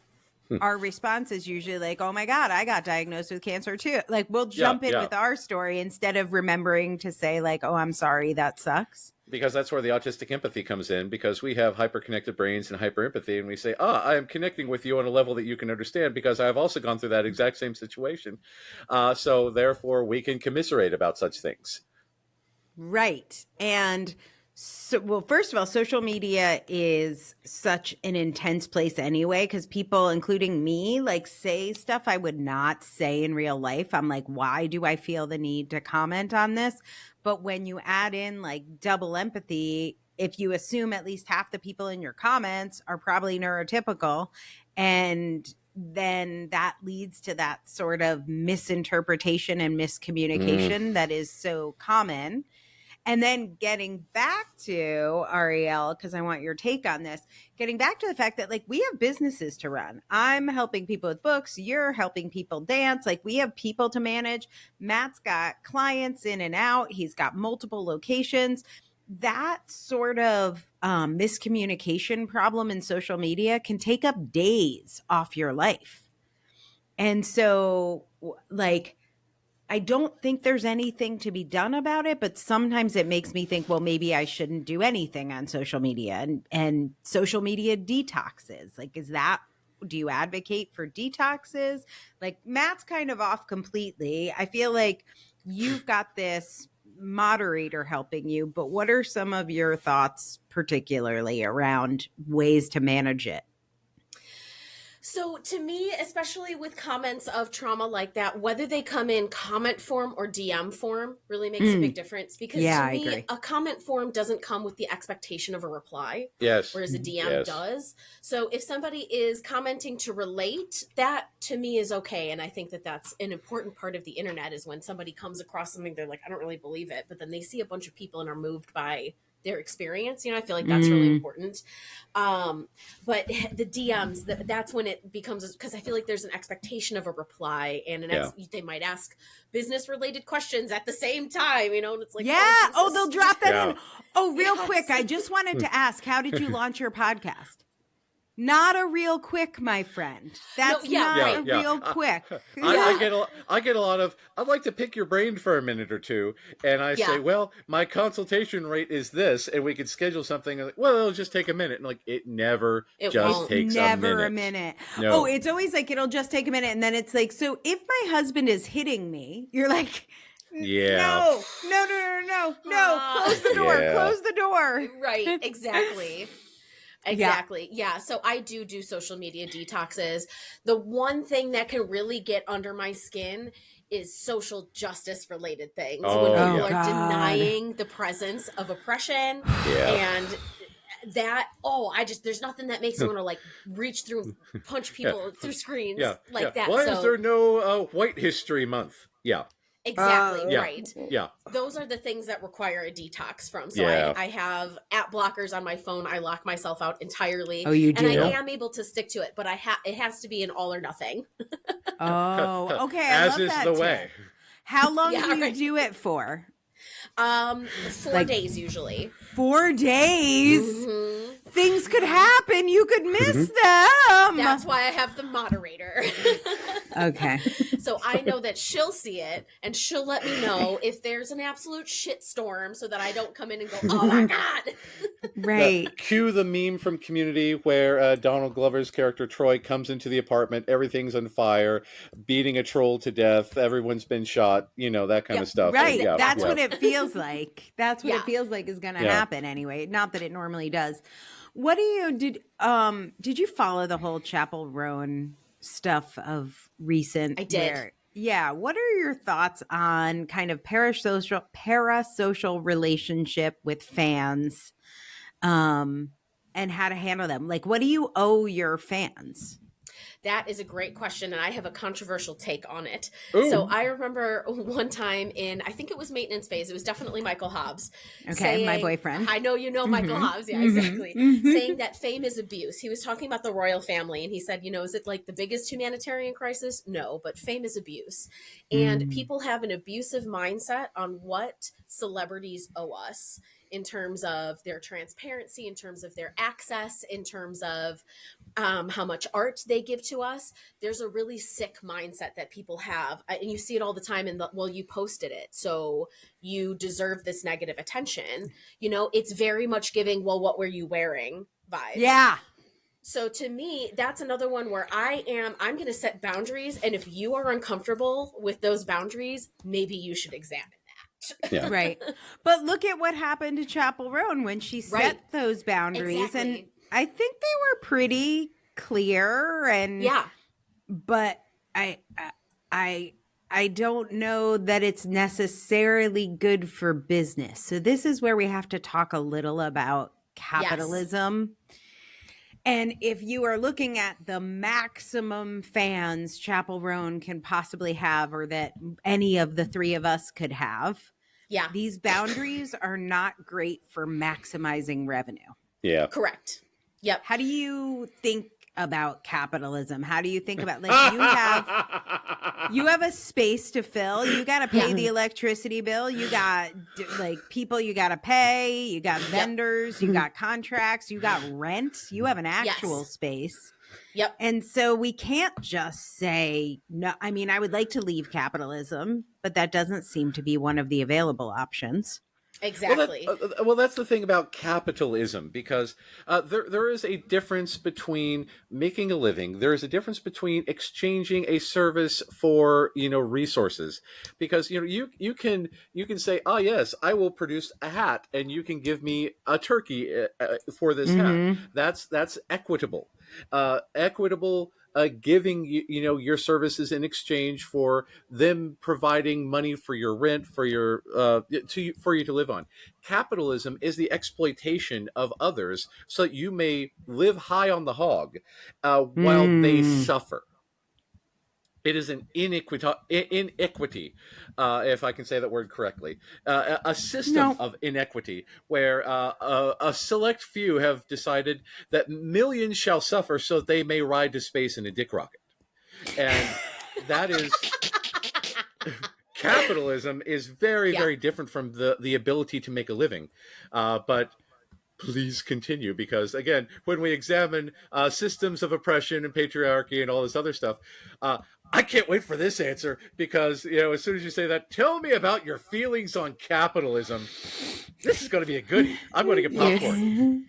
our response is usually like, oh my God, I got diagnosed with cancer too. Like we'll jump in with our story instead of remembering to say like, oh, I'm sorry, that sucks. Because that's where the autistic empathy comes in, because we have hyper-connected brains and hyper-empathy, and we say, I am connecting with you on a level that you can understand because I've also gone through that exact same situation. So therefore, we can commiserate about such things. Right. And so, well, first of all, social media is such an intense place anyway, because people, including me, like say stuff I would not say in real life. I'm like, why do I feel the need to comment on this? But when you add in like double empathy, if you assume at least half the people in your comments are probably neurotypical, and then that leads to that sort of misinterpretation and miscommunication that is so common. And then getting back to Arielle, because I want your take on this, getting back to the fact that like we have businesses to run. I'm helping people with books. You're helping people dance. Like we have people to manage. Matt's got clients in and out. He's got multiple locations. That sort of miscommunication problem in social media can take up days off your life. And so like, I don't think there's anything to be done about it, but sometimes it makes me think, well, maybe I shouldn't do anything on social media and social media detoxes. Like, do you advocate for detoxes? Like Matt's kind of off completely. I feel like you've got this moderator helping you, but what are some of your thoughts particularly around ways to manage it? So to me, especially with comments of trauma like that, whether they come in comment form or DM form really makes a big difference, because to me, a comment form doesn't come with the expectation of a reply. Yes. Whereas a DM does. So if somebody is commenting to relate, that to me is okay. And I think that that's an important part of the internet, is when somebody comes across something, they're like, I don't really believe it. But then they see a bunch of people and are moved by their experience. I feel like that's really important. But the DMs, that's when it becomes, because I feel like there's an expectation of a reply, and they might ask business related questions at the same time, and it's like, they'll drop that in. Oh, real quick. I just wanted to ask, how did you launch your podcast? Not a real quick, my friend. That's not a real quick. I get a lot of, I'd like to pick your brain for a minute or two. And I say, well, my consultation rate is this, and we could schedule something. Like, well, it'll just take a minute. And like, it takes a minute. No. Oh, it's always like, it'll just take a minute. And then it's like, so if my husband is hitting me, you're like, no. Close the door. Close the door. Right. Exactly. Yeah. So I do social media detoxes. The one thing that can really get under my skin is social justice related things. When people are denying the presence of oppression and that, there's nothing that makes me want to like reach through, punch people through screens like that. Why is there no White History Month? Yeah. Exactly. Right. Yeah. Those are the things that require a detox from. So I have app blockers on my phone. I lock myself out entirely. Oh, you do? And I am able to stick to it, but it has to be an all or nothing. Oh, okay. As is the way. How long do you do it for? 4 days usually. 4 days? Mm-hmm. Things could happen. You could miss them. That's why I have the moderator. Okay. So I know that she'll see it, and she'll let me know if there's an absolute shitstorm, so that I don't come in and go, oh my God. Right. Cue the meme from Community where Donald Glover's character Troy comes into the apartment, everything's on fire, beating a troll to death, everyone's been shot, that kind of stuff. Right. That's what it feels like. That's what it feels like is going to happen anyway. Not that it normally does. What did you follow the whole Chapel Roan stuff of recent? I did. What are your thoughts on kind of parasocial relationship with fans, and how to handle them? Like, what do you owe your fans? That is a great question, and I have a controversial take on it. Ooh. So I remember one time I think it was maintenance phase, it was definitely Michael Hobbs. Okay, my boyfriend. I know Michael Hobbs, exactly. Saying that fame is abuse. He was talking about the royal family, and he said, is it like the biggest humanitarian crisis? No, but fame is abuse. And people have an abusive mindset on what celebrities owe us, in terms of their transparency, in terms of their access, in terms of how much art they give to us. There's a really sick mindset that people have. And you see it all the time you posted it, so you deserve this negative attention. It's very much giving, well, what were you wearing vibes. Yeah. So to me, that's another one where I'm going to set boundaries. And if you are uncomfortable with those boundaries, maybe you should examine that. Yeah. Right. But look at what happened to Chapel Roan when she set those boundaries. Exactly. And I think they were pretty clear. But I don't know that it's necessarily good for business. So this is where we have to talk a little about capitalism. Yes. And if you are looking at the maximum fans Chapel Roan can possibly have, or that any of the three of us could have, Yeah. These boundaries are not great for maximizing revenue. Yeah. Correct. Yep. How do you think about capitalism? How do you think about, like, you have a space to fill. You got to pay the electricity bill. You got like people you got to pay. You got vendors. You got contracts. You got rent. You have an actual space. Yep. And so we can't just say no. I mean, I would like to leave capitalism, but that doesn't seem to be one of the available options. Exactly. Well, that's the thing about capitalism, because there is a difference between making a living. There is a difference between exchanging a service for, resources, because, you can say, oh, yes, I will produce a hat and you can give me a turkey for this hat. That's equitable. Equitable giving your services in exchange for them providing money for your rent, for your for you to live on. Capitalism is the exploitation of others so that you may live high on the hog while they suffer. It is an inequity, if I can say that word correctly, a system of inequity where a select few have decided that millions shall suffer so that they may ride to space in a dick rocket. And that is... Capitalism is very, very different from the ability to make a living. But please continue, because, again, when we examine systems of oppression and patriarchy and all this other stuff, I can't wait for this answer, because, as soon as you say that, tell me about your feelings on capitalism. This is going to be a goodie. I'm going to get popcorn.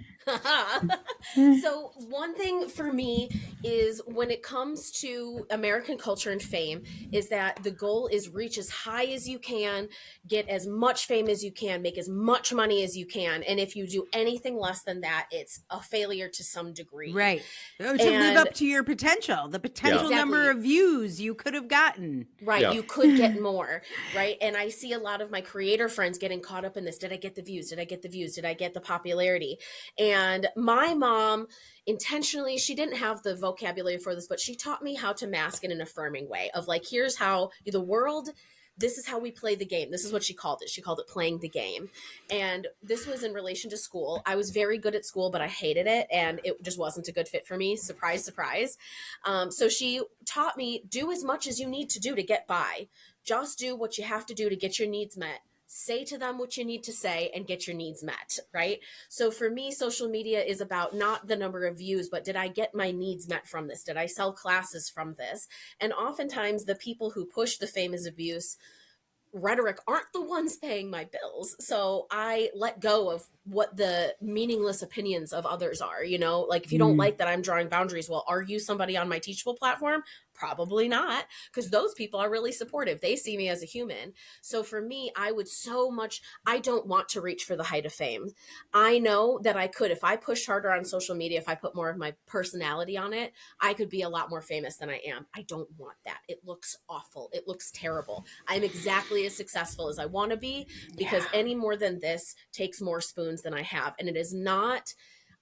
So one thing for me is, when it comes to American culture and fame, is that the goal is reach as high as you can, get as much fame as you can, make as much money as you can. And if you do anything less than that, it's a failure to some degree. Right. To live up to your potential, the potential number of views you could have gotten. Right. Yeah. You could get more. Right. And I see a lot of my creator friends getting caught up in this. Did I get the views? Did I get the views? Did I get the popularity? And my mom intentionally, she didn't have the vocabulary for this, but she taught me how to mask in an affirming way of, like, here's how the world, this is how we play the game. This is what she called it. She called it playing the game. And this was in relation to school. I was very good at school, but I hated it. And it just wasn't a good fit for me. Surprise, surprise. So she taught me, do as much as you need to do to get by. Just do what you have to do to get your needs met. Say to them what you need to say and get your needs met, right? So for me, social media is about not the number of views, but did I get my needs met from this? Did I sell classes from this? And oftentimes the people who push the fame is abuse rhetoric aren't the ones paying my bills. So I let go of what the meaningless opinions of others are, like, if you don't like that I'm drawing boundaries, well, are you somebody on my Teachable platform? Probably not, because those people are really supportive. They see me as a human. So for me, I don't want to reach for the height of fame. I know that I could, if I pushed harder on social media, if I put more of my personality on it, I could be a lot more famous than I am. I don't want that. It looks awful. It looks terrible. I'm exactly as successful as I want to be, because any more than this takes more spoons than I have. And it is not...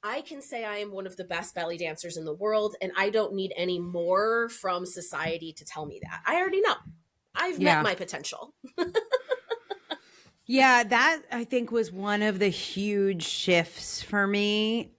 I can say I am one of the best belly dancers in the world, and I don't need any more from society to tell me that. I already know. I've met my potential. Yeah, that I think was one of the huge shifts for me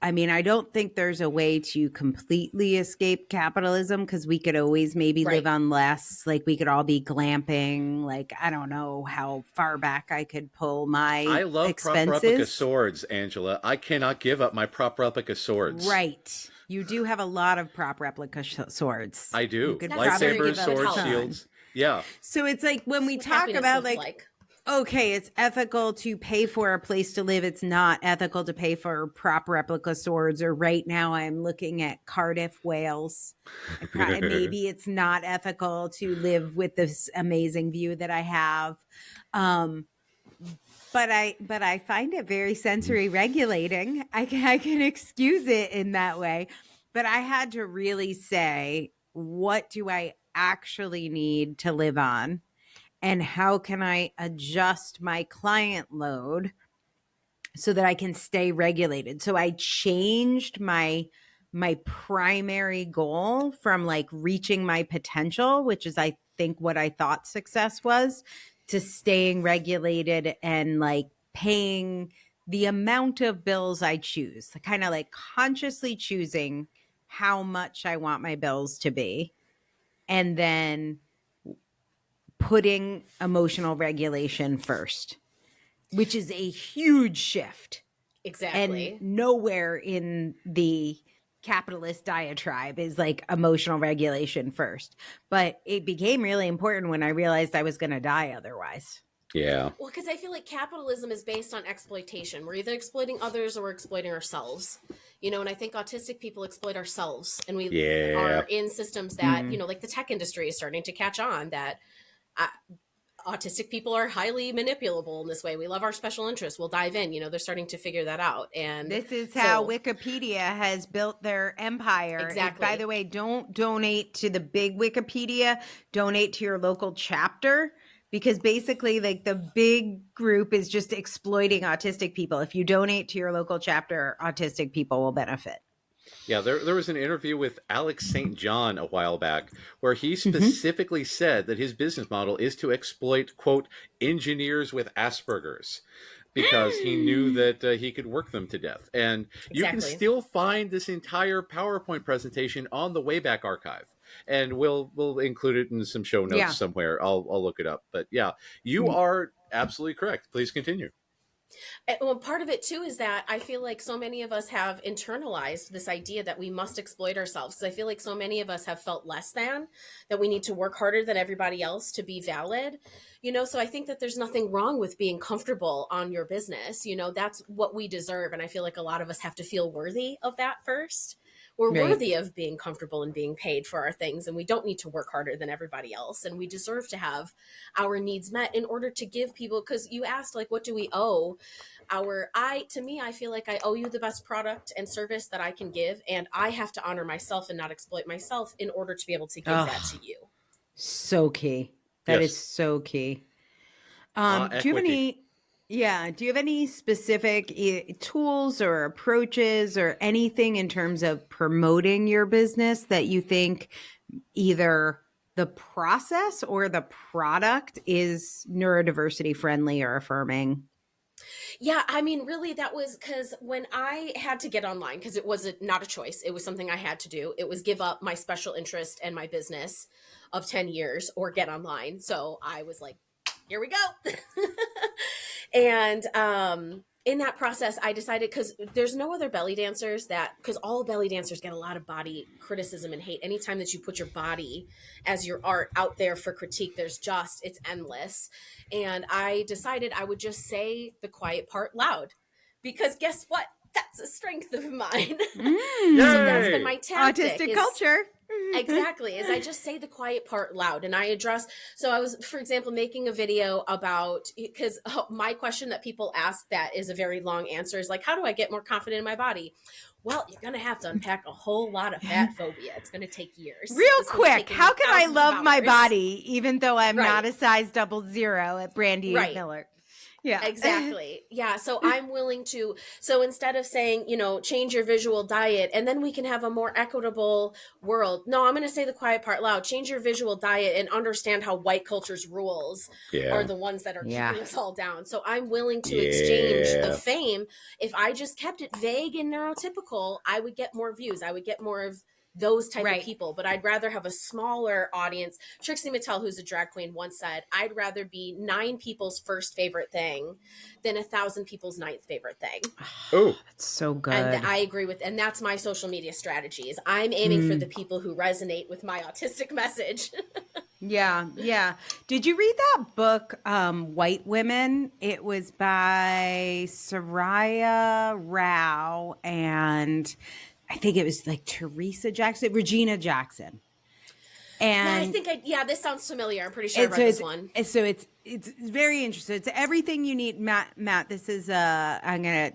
I don't think there's a way to completely escape capitalism, because we could always maybe live on less. Like, we could all be glamping. Like, I don't know how far back I could pull my I love expenses. Prop replica swords, Angela. I cannot give up my prop replica swords. Right. You do have a lot of prop replica swords. I do. Lightsabers, swords, shields. Yeah. So it's like, when we talk about okay, it's ethical to pay for a place to live, it's not ethical to pay for prop replica swords. Or right now I'm looking at Cardiff whales. Maybe it's not ethical to live with this amazing view that I have. But I find it very sensory regulating. I can excuse it in that way. But I had to really say, what do I actually need to live on? And how can I adjust my client load so that I can stay regulated? So I changed my primary goal from, like, reaching my potential, which is, I think, what I thought success was, to staying regulated and like paying the amount of bills I choose, kind of like consciously choosing how much I want my bills to be, and then putting emotional regulation first, which is a huge shift. Exactly. And nowhere in the capitalist diatribe is like emotional regulation first. But it became really important when I realized I was going to die otherwise. Yeah. Well, because I feel like capitalism is based on exploitation. We're either exploiting others or we're exploiting ourselves. And I think autistic people exploit ourselves, and we are in systems that, like the tech industry is starting to catch on that autistic people are highly manipulable in this way. We love our special interests. We'll dive in. They're starting to figure that out. And this is how Wikipedia has built their empire. Exactly. And by the way, don't donate to the big Wikipedia. Donate to your local chapter, because basically like the big group is just exploiting autistic people. If you donate to your local chapter, autistic people will benefit. Yeah, there was an interview with Alex St. John a while back where he specifically said that his business model is to exploit, quote, engineers with Asperger's, because he knew that he could work them to death. And you can still find this entire PowerPoint presentation on the Wayback Archive. And we'll include it in some show notes somewhere. I'll look it up. But yeah, you are absolutely correct. Please continue. Well, part of it too is that I feel like so many of us have internalized this idea that we must exploit ourselves. Because I feel like so many of us have felt less than, that we need to work harder than everybody else to be valid. So I think that there's nothing wrong with being comfortable on your business. That's what we deserve. And I feel like a lot of us have to feel worthy of that first. We're worthy of being comfortable and being paid for our things, and we don't need to work harder than everybody else. And we deserve to have our needs met in order to give people, because you asked, like, what do we owe? To me, I feel like I owe you the best product and service that I can give, and I have to honor myself and not exploit myself in order to be able to give that to you. So key. That is so key. Do you have any specific tools or approaches or anything in terms of promoting your business that you think either the process or the product is neurodiversity friendly or affirming? Yeah, I mean, really, that was because when I had to get online, because it was not a choice, it was something I had to do. It was give up my special interest and my business of 10 years or get online. So I was like, here we go. And in that process, I decided, because there's no other belly dancers because all belly dancers get a lot of body criticism and hate. Anytime that you put your body as your art out there for critique, it's endless. And I decided I would just say the quiet part loud, because guess what? That's a strength of mine. So that's been my tactic. Autistic culture. Exactly. Is I just say the quiet part loud, and I address. So I was, for example, making a video about, because my question that people ask that is a very long answer is like, how do I get more confident in my body? Well, you're going to have to unpack a whole lot of fat phobia. It's going to take years. Real quick, how can I love my body even though I'm not a size 00 at Brandy Miller? Yeah, exactly. Yeah. So I'm willing to, so instead of saying, change your visual diet and then we can have a more equitable world. No, I'm going to say the quiet part loud, change your visual diet and understand how white culture's rules are the ones that are keeping us all down. So I'm willing to exchange the fame. If I just kept it vague and neurotypical, I would get more views. I would get more of those type of people, but I'd rather have a smaller audience. Trixie Mattel, who's a drag queen, once said, I'd rather be 9 people's first favorite thing than 1,000 people's 9th favorite thing. Oh, that's so good. And I agree with, and that's my social media strategy is I'm aiming for the people who resonate with my autistic message. Yeah. Did you read that book, White Women? It was by Soraya Rao and I think it was like Regina Jackson. And I think this sounds familiar. I'm pretty sure I read this one. So it's very interesting. It's everything you need, Matt. This is I'm gonna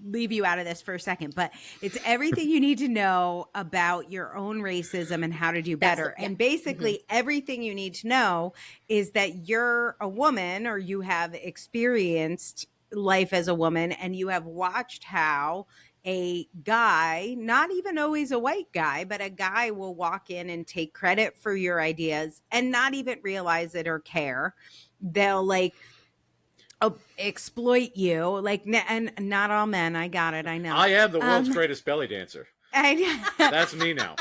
leave you out of this for a second, but it's everything you need to know about your own racism and how to do better. And basically everything you need to know is that you're a woman or you have experienced life as a woman and you have watched how a guy, not even always a white guy, but a guy will walk in and take credit for your ideas and not even realize it or care. they'll like exploit you. Like, and not all men. I got it. I know. I am the world's greatest belly dancer. That's me now.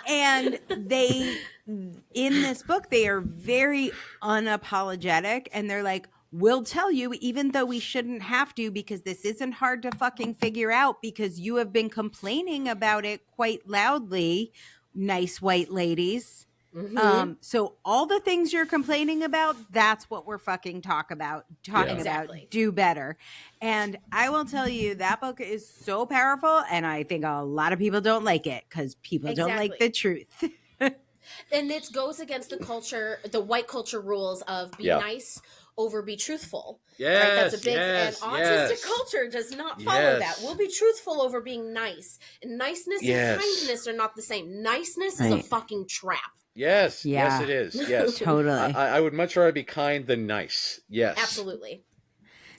And they, in this book, they are very unapologetic, and they're like, we'll tell you, even though we shouldn't have to, because this isn't hard to fucking figure out, because you have been complaining about it quite loudly, nice white ladies. Mm-hmm. So all the things you're complaining about, that's what we're fucking talking about. Exactly. Do better. And I will tell you, that book is so powerful, and I think a lot of people don't like it because people don't like the truth. And it goes against the culture, the white culture rules of be nice over be truthful. Yes, right? That's a big, yes, and autistic culture does not follow that. We'll be truthful over being nice. And niceness and kindness are not the same. Niceness is a fucking trap. Yes, yes, it is. Yes, totally. I would much rather be kind than nice. Yes, absolutely.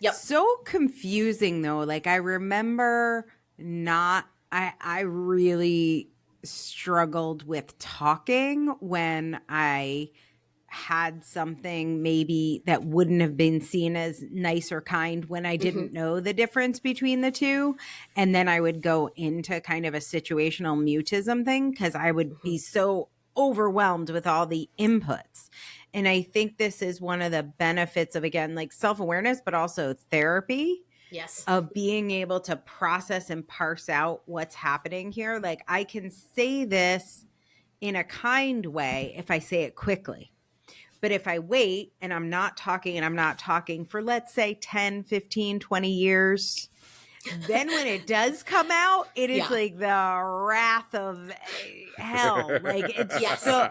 Yep. So confusing though. Like I remember I really struggled with talking when I had something maybe that wouldn't have been seen as nice or kind when I didn't know the difference between the two. And then I would go into kind of a situational mutism thing because I would be so overwhelmed with all the inputs. And I think this is one of the benefits of, again, like self-awareness, but also therapy. Yes. Of being able to process and parse out what's happening here. Like I can say this in a kind way if I say it quickly. But if I wait and I'm not talking for, let's say 10, 15, 20 years, then when it does come out, it is like the wrath of hell. Like it's so,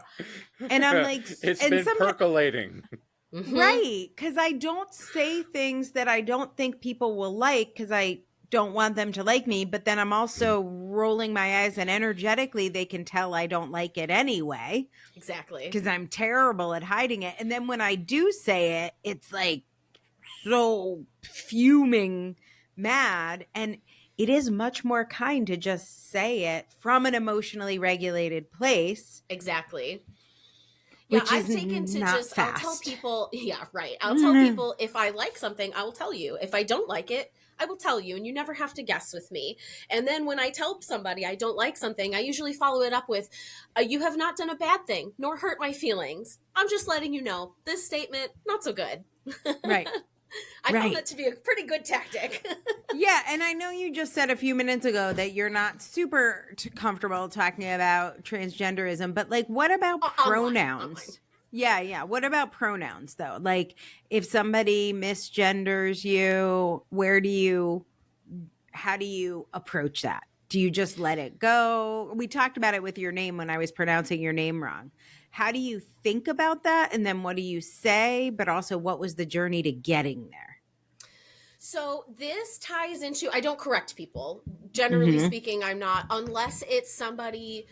and I'm like, it's been percolating. Right. Because I don't say things that I don't think people will like because I don't want them to like me. But then I'm also rolling my eyes and energetically they can tell I don't like it anyway. Exactly. Because I'm terrible at hiding it. And then when I do say it, it's like so fuming mad. And it is much more kind to just say it from an emotionally regulated place. Exactly. Yeah, I've taken to just, fast. I'll tell people, I'll tell people if I like something, I will tell you. If I don't like it, I will tell you, and you never have to guess with me. And then when I tell somebody I don't like something, I usually follow it up with, you have not done a bad thing, nor hurt my feelings. I'm just letting you know, this statement, not so good. Right. I found that to be a pretty good tactic. Yeah, and I know you just said a few minutes ago that you're not super comfortable talking about transgenderism, but like what about pronouns? Online. Yeah. What about pronouns though? Like if somebody misgenders you, how do you approach that? Do you just let it go? We talked about it with your name when I was pronouncing your name wrong. How do you think about that? And then what do you say? But also what was the journey to getting there? So this ties into, I don't correct people. Generally speaking, I'm not, unless it's somebody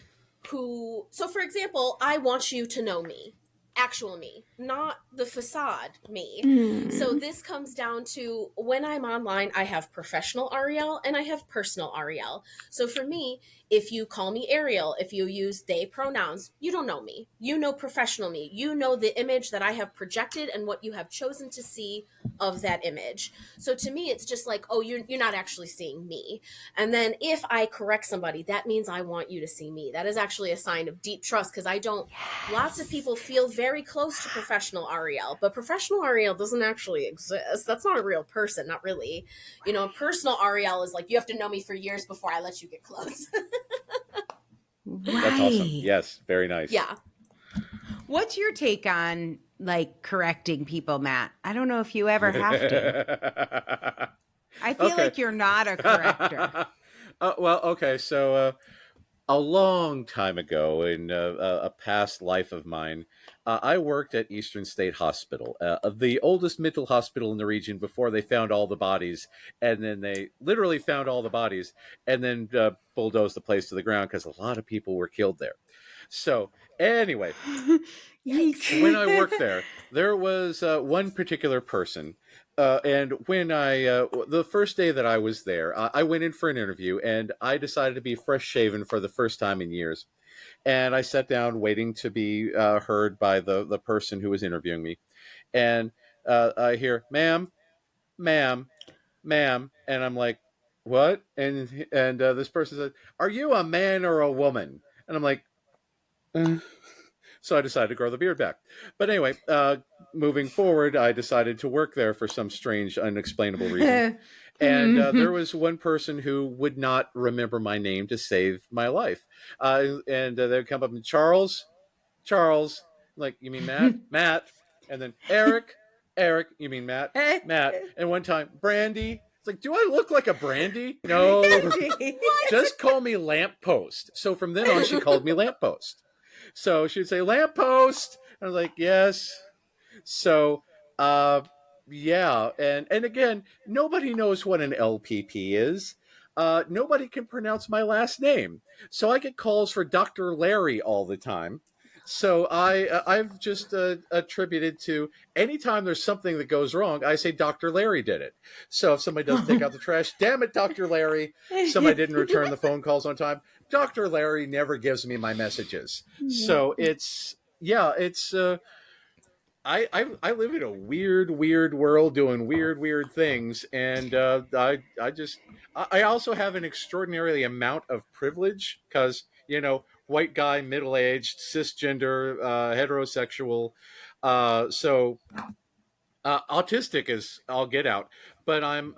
who, so for example, I want you to know me, actual me, not the facade me. So this comes down to when I'm online, I have professional Arielle and I have personal Arielle. So for me, if you call me Arielle, if you use they pronouns, you don't know me. You know professional me. You know the image that I have projected and what you have chosen to see of that image. So to me, it's just like, oh, you're not actually seeing me. And then if I correct somebody, that means I want you to see me. That is actually a sign of deep trust because I don't, lots of people feel very close to professional Arielle, but professional Arielle doesn't actually exist. That's not a real person, not really. You know, personal Arielle is like, you have to know me for years before I let you get close. That's awesome. Yes, very nice. Yeah. What's your take on like correcting people, Matt? I don't know if you ever have to. I feel like you're not a corrector. Well, okay. So a long time ago in a past life of mine, I worked at Eastern State Hospital, the oldest mental hospital in the region before they found all the bodies. And then they literally found all the bodies and then bulldozed the place to the ground because a lot of people were killed there. So anyway, when I worked there, there was one particular person. And when the first day that I was there, I went in for an interview and I decided to be fresh shaven for the first time in years. And I sat down waiting to be heard by the person who was interviewing me. And I hear, ma'am, ma'am, ma'am, and I'm like, what? And this person said, are you a man or a woman? And I'm like, so I decided to grow the beard back. But anyway, moving forward, I decided to work there for some strange, unexplainable reason. And there was one person who would not remember my name to save my life. And they'd come up and, Charles, Charles, like, you mean Matt? Matt. And then Eric, Eric, you mean Matt? Matt. And one time, Brandy. It's like, do I look like a Brandy? No. Just call me Lamppost. So from then on, she called me Lamppost. So she'd say, Lamppost. I was like, yes. So, yeah. And again, nobody knows what an LPP is. Nobody can pronounce my last name. So I get calls for Dr. Larry all the time. So I've just attributed to anytime there's something that goes wrong, I say Dr. Larry did it. So if somebody doesn't take out the trash, damn it, Dr. Larry. Somebody didn't return the phone calls on time. Dr. Larry never gives me my messages. So it's, yeah, it's, I live in a weird world doing weird things. And I also have an extraordinary amount of privilege because, you know, white guy, middle-aged, cisgender, heterosexual. So autistic is I'll get out, but I'm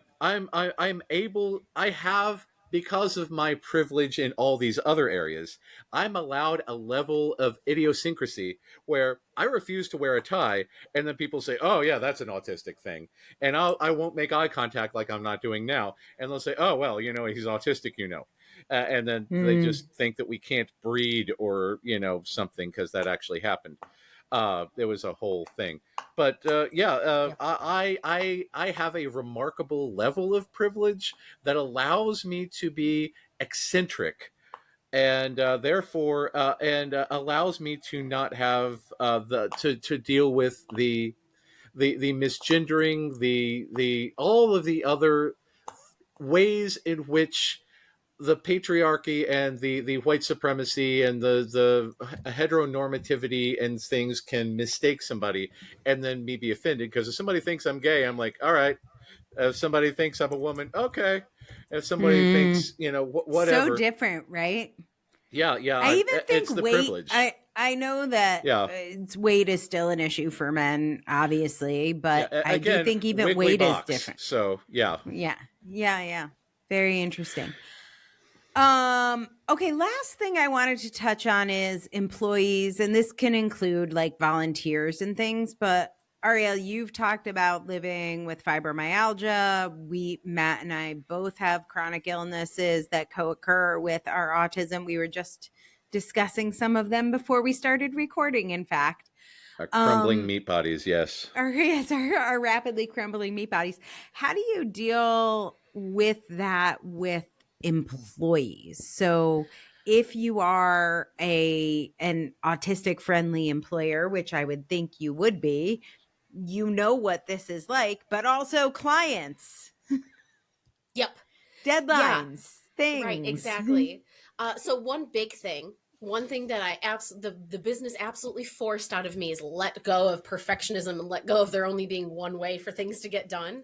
able, I have, because of my privilege in all these other areas, I'm allowed a level of idiosyncrasy where I refuse to wear a tie, and then people say, oh yeah, that's an autistic thing. And I won't make eye contact like I'm not doing now. And they'll say, oh, well, you know, he's autistic, you know. And then they just think that we can't breed or, you know, something because that actually happened. There was a whole thing, but I have a remarkable level of privilege that allows me to be eccentric, and therefore allows me to not have to deal with the misgendering, the all of the other ways in which the patriarchy and the white supremacy and the heteronormativity and things can mistake somebody and then me be offended. Because if somebody thinks I'm gay, I'm like, all right. If somebody thinks I'm a woman, okay. If somebody thinks, you know, whatever. So different, right? Yeah. I even think it's the weight. privilege. I know that weight is still an issue for men, obviously, but I do think even weight is different. So yeah. Very interesting. Okay, last thing I wanted to touch on is employees, and this can include like volunteers and things, but Arielle, you've talked about living with fibromyalgia. Matt and I both have chronic illnesses that co-occur with our autism. We were just discussing some of them before we started recording, in fact. Our crumbling meat bodies, yes. Our rapidly crumbling meat bodies. How do you deal with that with employees? So if you are an autistic friendly employer, which I would think you would be, you know what this is like, but also clients. Yep. Deadlines, things. Right, exactly. So one thing that the business absolutely forced out of me is let go of perfectionism and let go of there only being one way for things to get done.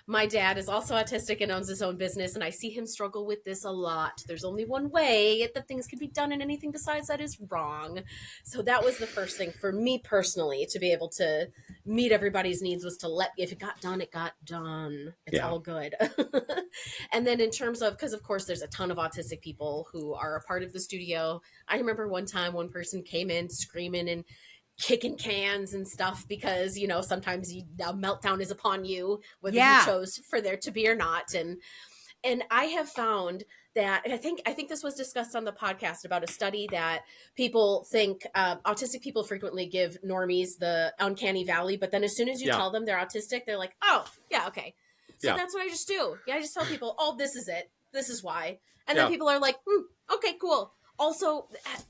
My dad is also autistic and owns his own business, and I see him struggle with this a lot. There's only one way that things can be done, and anything besides that is wrong. So that was the first thing for me personally to be able to meet everybody's needs, was to if it got done, it got done. It's all good. And then in terms of, because of course there's a ton of autistic people who are a part of the studio. I remember one time one person came in screaming and kicking cans and stuff because, you know, sometimes a meltdown is upon you, whether you chose for there to be or not. And I have found that, and I think this was discussed on the podcast about a study that people think autistic people frequently give normies the uncanny valley, but then as soon as you tell them they're autistic, they're like, oh, yeah, okay. So that's what I just do. Yeah, I just tell people, oh, this is it. This is why. And then people are like, okay, cool. Also,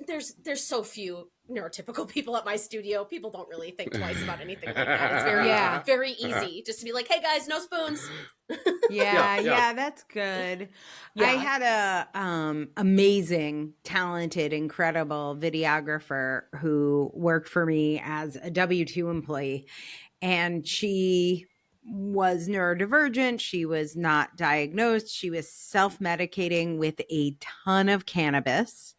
there's so few neurotypical people at my studio. People don't really think twice about anything like that. It's very easy just to be like, hey guys, no spoons. Yeah, that's good. Yeah. I had a amazing, talented, incredible videographer who worked for me as a W-2 employee. and she was neurodivergent. She was not diagnosed. She was self-medicating with a ton of cannabis,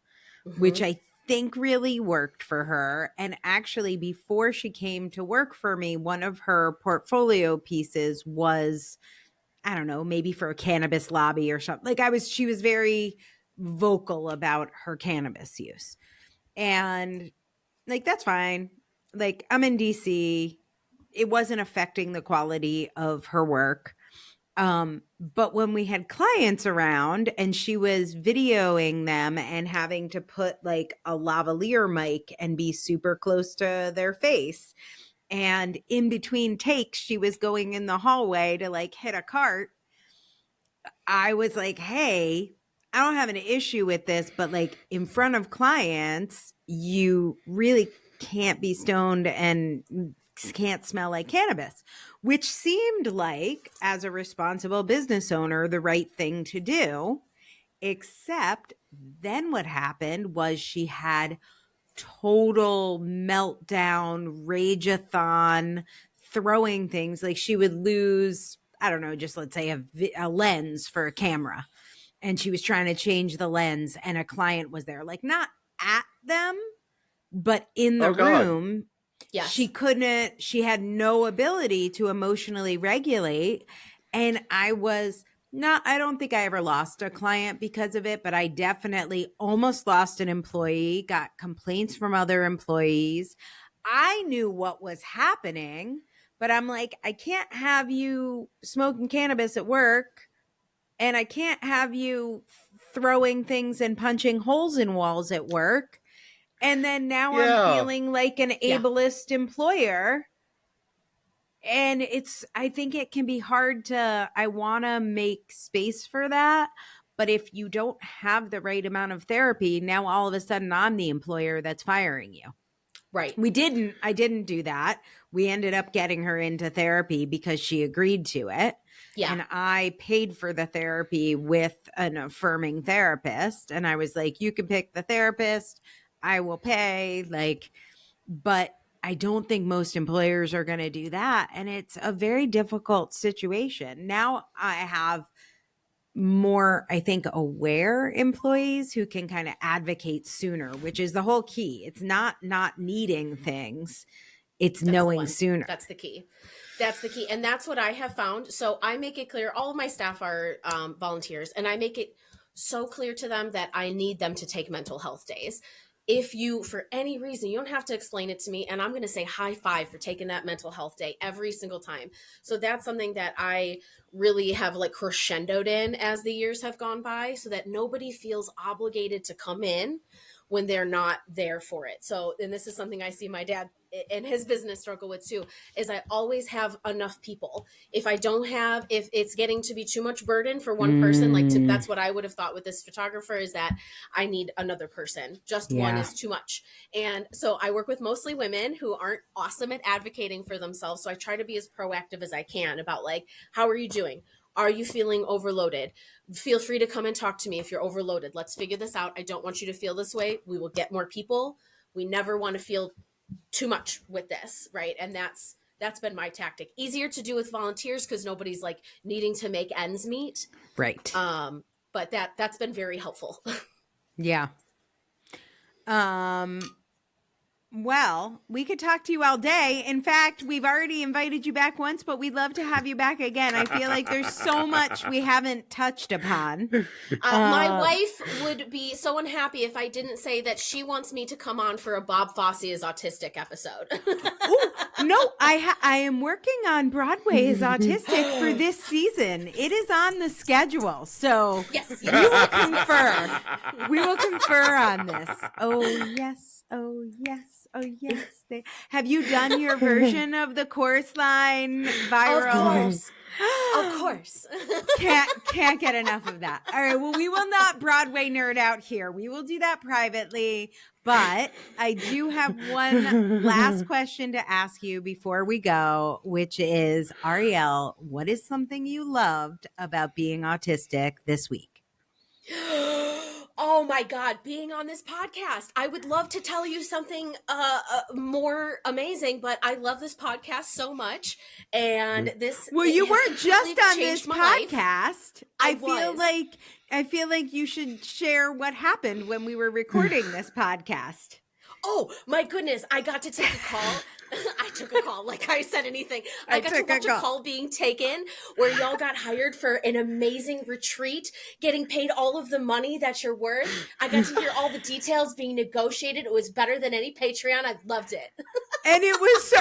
which I think really worked for her. And actually, before she came to work for me, one of her portfolio pieces was, I don't know, maybe for a cannabis lobby or something. Like she was very vocal about her cannabis use. And like, that's fine. Like, I'm in DC. It wasn't affecting the quality of her work. But when we had clients around and she was videoing them and having to put like a lavalier mic and be super close to their face, and in between takes, she was going in the hallway to like hit a cart, I was like, hey, I don't have an issue with this, but like in front of clients, you really can't be stoned and can't smell like cannabis, which seemed like, as a responsible business owner, the right thing to do. Except then what happened was she had total meltdown, rage-a-thon, throwing things. Like she would lose, I don't know, just let's say a lens for a camera. And she was trying to change the lens and a client was there, like not at them, but in the room. Yes. She had no ability to emotionally regulate. And I don't think I ever lost a client because of it, but I definitely almost lost an employee, got complaints from other employees. I knew what was happening, but I'm like, I can't have you smoking cannabis at work, and I can't have you throwing things and punching holes in walls at work. And then now I'm feeling like an ableist employer. And I think it can be hard I want to make space for that. But if you don't have the right amount of therapy, now all of a sudden I'm the employer that's firing you. Right. I didn't do that. We ended up getting her into therapy because she agreed to it. Yeah. And I paid for the therapy with an affirming therapist. And I was like, you can pick the therapist. I will pay. But I don't think most employers are going to do that. And it's a very difficult situation. Now I have more, I think, aware employees who can kind of advocate sooner, which is the whole key. It's not needing things. It's knowing sooner. That's the key. That's the key. And that's what I have found. So I make it clear, all of my staff are volunteers, and I make it so clear to them that I need them to take mental health days. If you, for any reason, you don't have to explain it to me, and I'm going to say high five for taking that mental health day every single time. So that's something that I really have like crescendoed in as the years have gone by, so that nobody feels obligated to come in when they're not there for it. So, and this is something I see my dad and his business struggle with too, is I always have enough people. If it's getting to be too much burden for one person, that's what I would have thought with this photographer, is that I need another person. Just one is too much. And so I work with mostly women who aren't awesome at advocating for themselves. So I try to be as proactive as I can about like, how are you doing? Are you feeling overloaded? Feel free to come and talk to me if you're overloaded. Let's figure this out. I don't want you to feel this way. We will get more people. We never want to feel too much with this, right? And that's been my tactic. Easier to do with volunteers because nobody's like needing to make ends meet. Right. But that's been very helpful. Yeah. Well, we could talk to you all day. In fact, we've already invited you back once, but we'd love to have you back again. I feel like there's so much we haven't touched upon. My wife would be so unhappy if I didn't say that she wants me to come on for a Bob Fosse is Autistic episode. No, I am working on Broadway is Autistic for this season. It is on the schedule. So yes. We will confer. We will confer on this. Oh, yes. Oh, yes. Oh, yes. Have you done your version of the chorus line viral? Of course. Can't get enough of that. All right. Well, we will not Broadway nerd out here. We will do that privately. But I do have one last question to ask you before we go, which is, Arielle, what is something you loved about being autistic this week? Oh my God, being on this podcast. I would love to tell you something more amazing, but I love this podcast so much. And this Well, you weren't just on this podcast. I feel like you should share what happened when we were recording this podcast. Oh my goodness, I got to take a call. I took a call, like I said anything. I got to watch a call being taken where y'all got hired for an amazing retreat, getting paid all of the money that you're worth. I got to hear all the details being negotiated. It was better than any Patreon. I loved it. And it was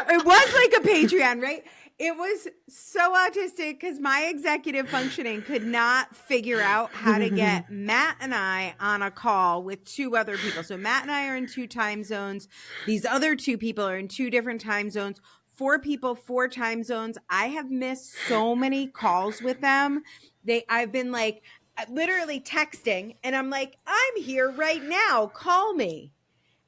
like a Patreon, right? It was so autistic because my executive functioning could not figure out how to get Matt and I on a call with two other people. So Matt and I are in 2 time zones. These other 2 people are in 2 different time zones. 4 people, 4 time zones. I have missed so many calls with them. I've been like literally texting and I'm like, I'm here right now. Call me.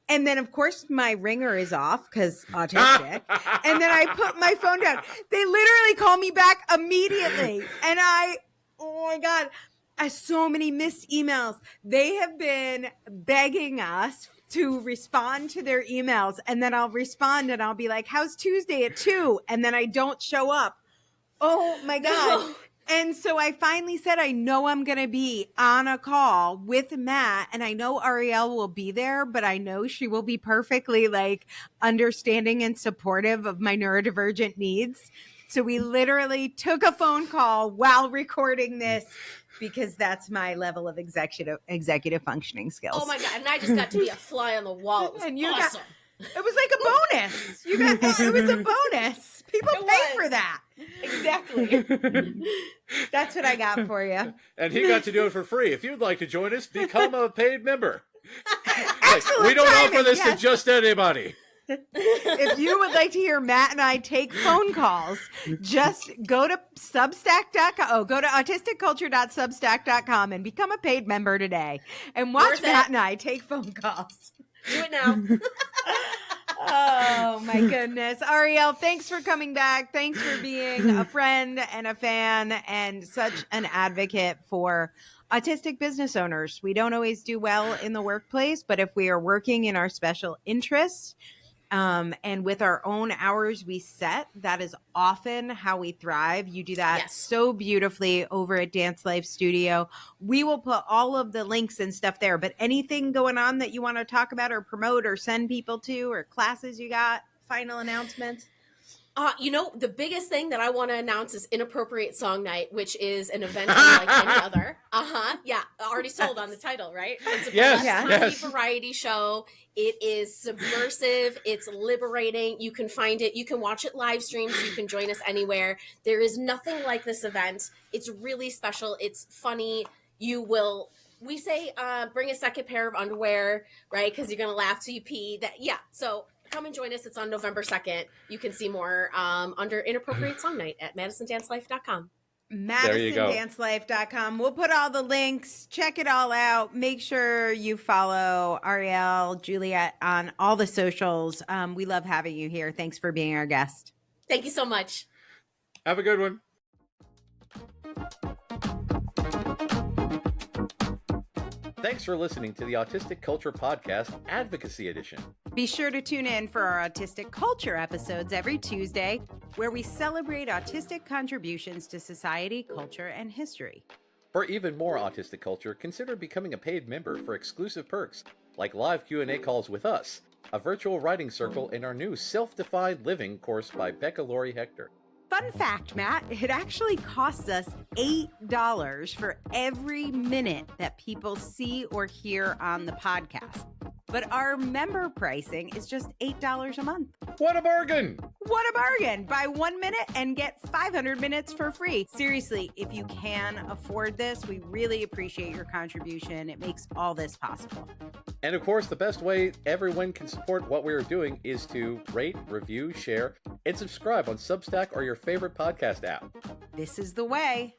And then, of course, my ringer is off because autistic. And then I put my phone down. They literally call me back immediately. And oh my God, I have so many missed emails. They have been begging us to respond to their emails. And then I'll respond and I'll be like, how's Tuesday at 2? And then I don't show up. Oh my God. No. And so I finally said, I know I'm going to be on a call with Matt and I know Arielle will be there, but I know she will be perfectly like understanding and supportive of my neurodivergent needs. So we literally took a phone call while recording this because that's my level of executive functioning skills. Oh my God. And I just got to be a fly on the wall. It was awesome. It was like a bonus. It was a bonus. People pay for that. Exactly. That's what I got for you. And he got to do it for free. If you'd like to join us, become a paid member. Excellent we don't timing, offer this to just anybody. If you would like to hear Matt and I take phone calls, just go to substack.com. Go to autisticculture.substack.com and become a paid member today. And watch Matt and I take phone calls. Do it now. Oh my goodness. Arielle, thanks for coming back. Thanks for being a friend and a fan and such an advocate for autistic business owners. We don't always do well in the workplace, but if we are working in our special interests, and with our own hours we set, that is often how we thrive. You do that so beautifully over at Dance Life Studio. We will put all of the links and stuff there, but anything going on that you want to talk about or promote or send people to or classes you got, final announcements? The biggest thing that I want to announce is Inappropriate Song Night, which is an event unlike any other. Yeah, already sold on the title, right? It's a comedy variety show. It is subversive. It's liberating. You can find it. You can watch it live streams. You can join us anywhere. There is nothing like this event. It's really special. It's funny. We say bring a second pair of underwear, right? Because you're going to laugh till you pee. So come and join us. It's on November 2nd. You can see more under Inappropriate Song Night at madisondancelife.com. MadisonDanceLife.com. We'll put all the links. Check it all out. Make sure you follow Arielle Juliette on all the socials. We love having you here. Thanks for being our guest. Thank you so much. Have a good one. Thanks for listening to the Autistic Culture Podcast Advocacy Edition. Be sure to tune in for our Autistic Culture episodes every Tuesday, where we celebrate autistic contributions to society, culture, and history. For even more autistic culture, consider becoming a paid member for exclusive perks, like live Q&A calls with us, a virtual writing circle, and our new Self-Defined Living course by Becca Laurie Hector. Fun fact, Matt, it actually costs us $8 for every minute that people see or hear on the podcast. But our member pricing is just $8 a month. What a bargain! What a bargain! Buy 1 minute and get 500 minutes for free. Seriously, if you can afford this, we really appreciate your contribution. It makes all this possible. And of course, the best way everyone can support what we are doing is to rate, review, share, and subscribe on Substack or your favorite podcast app. This is the way.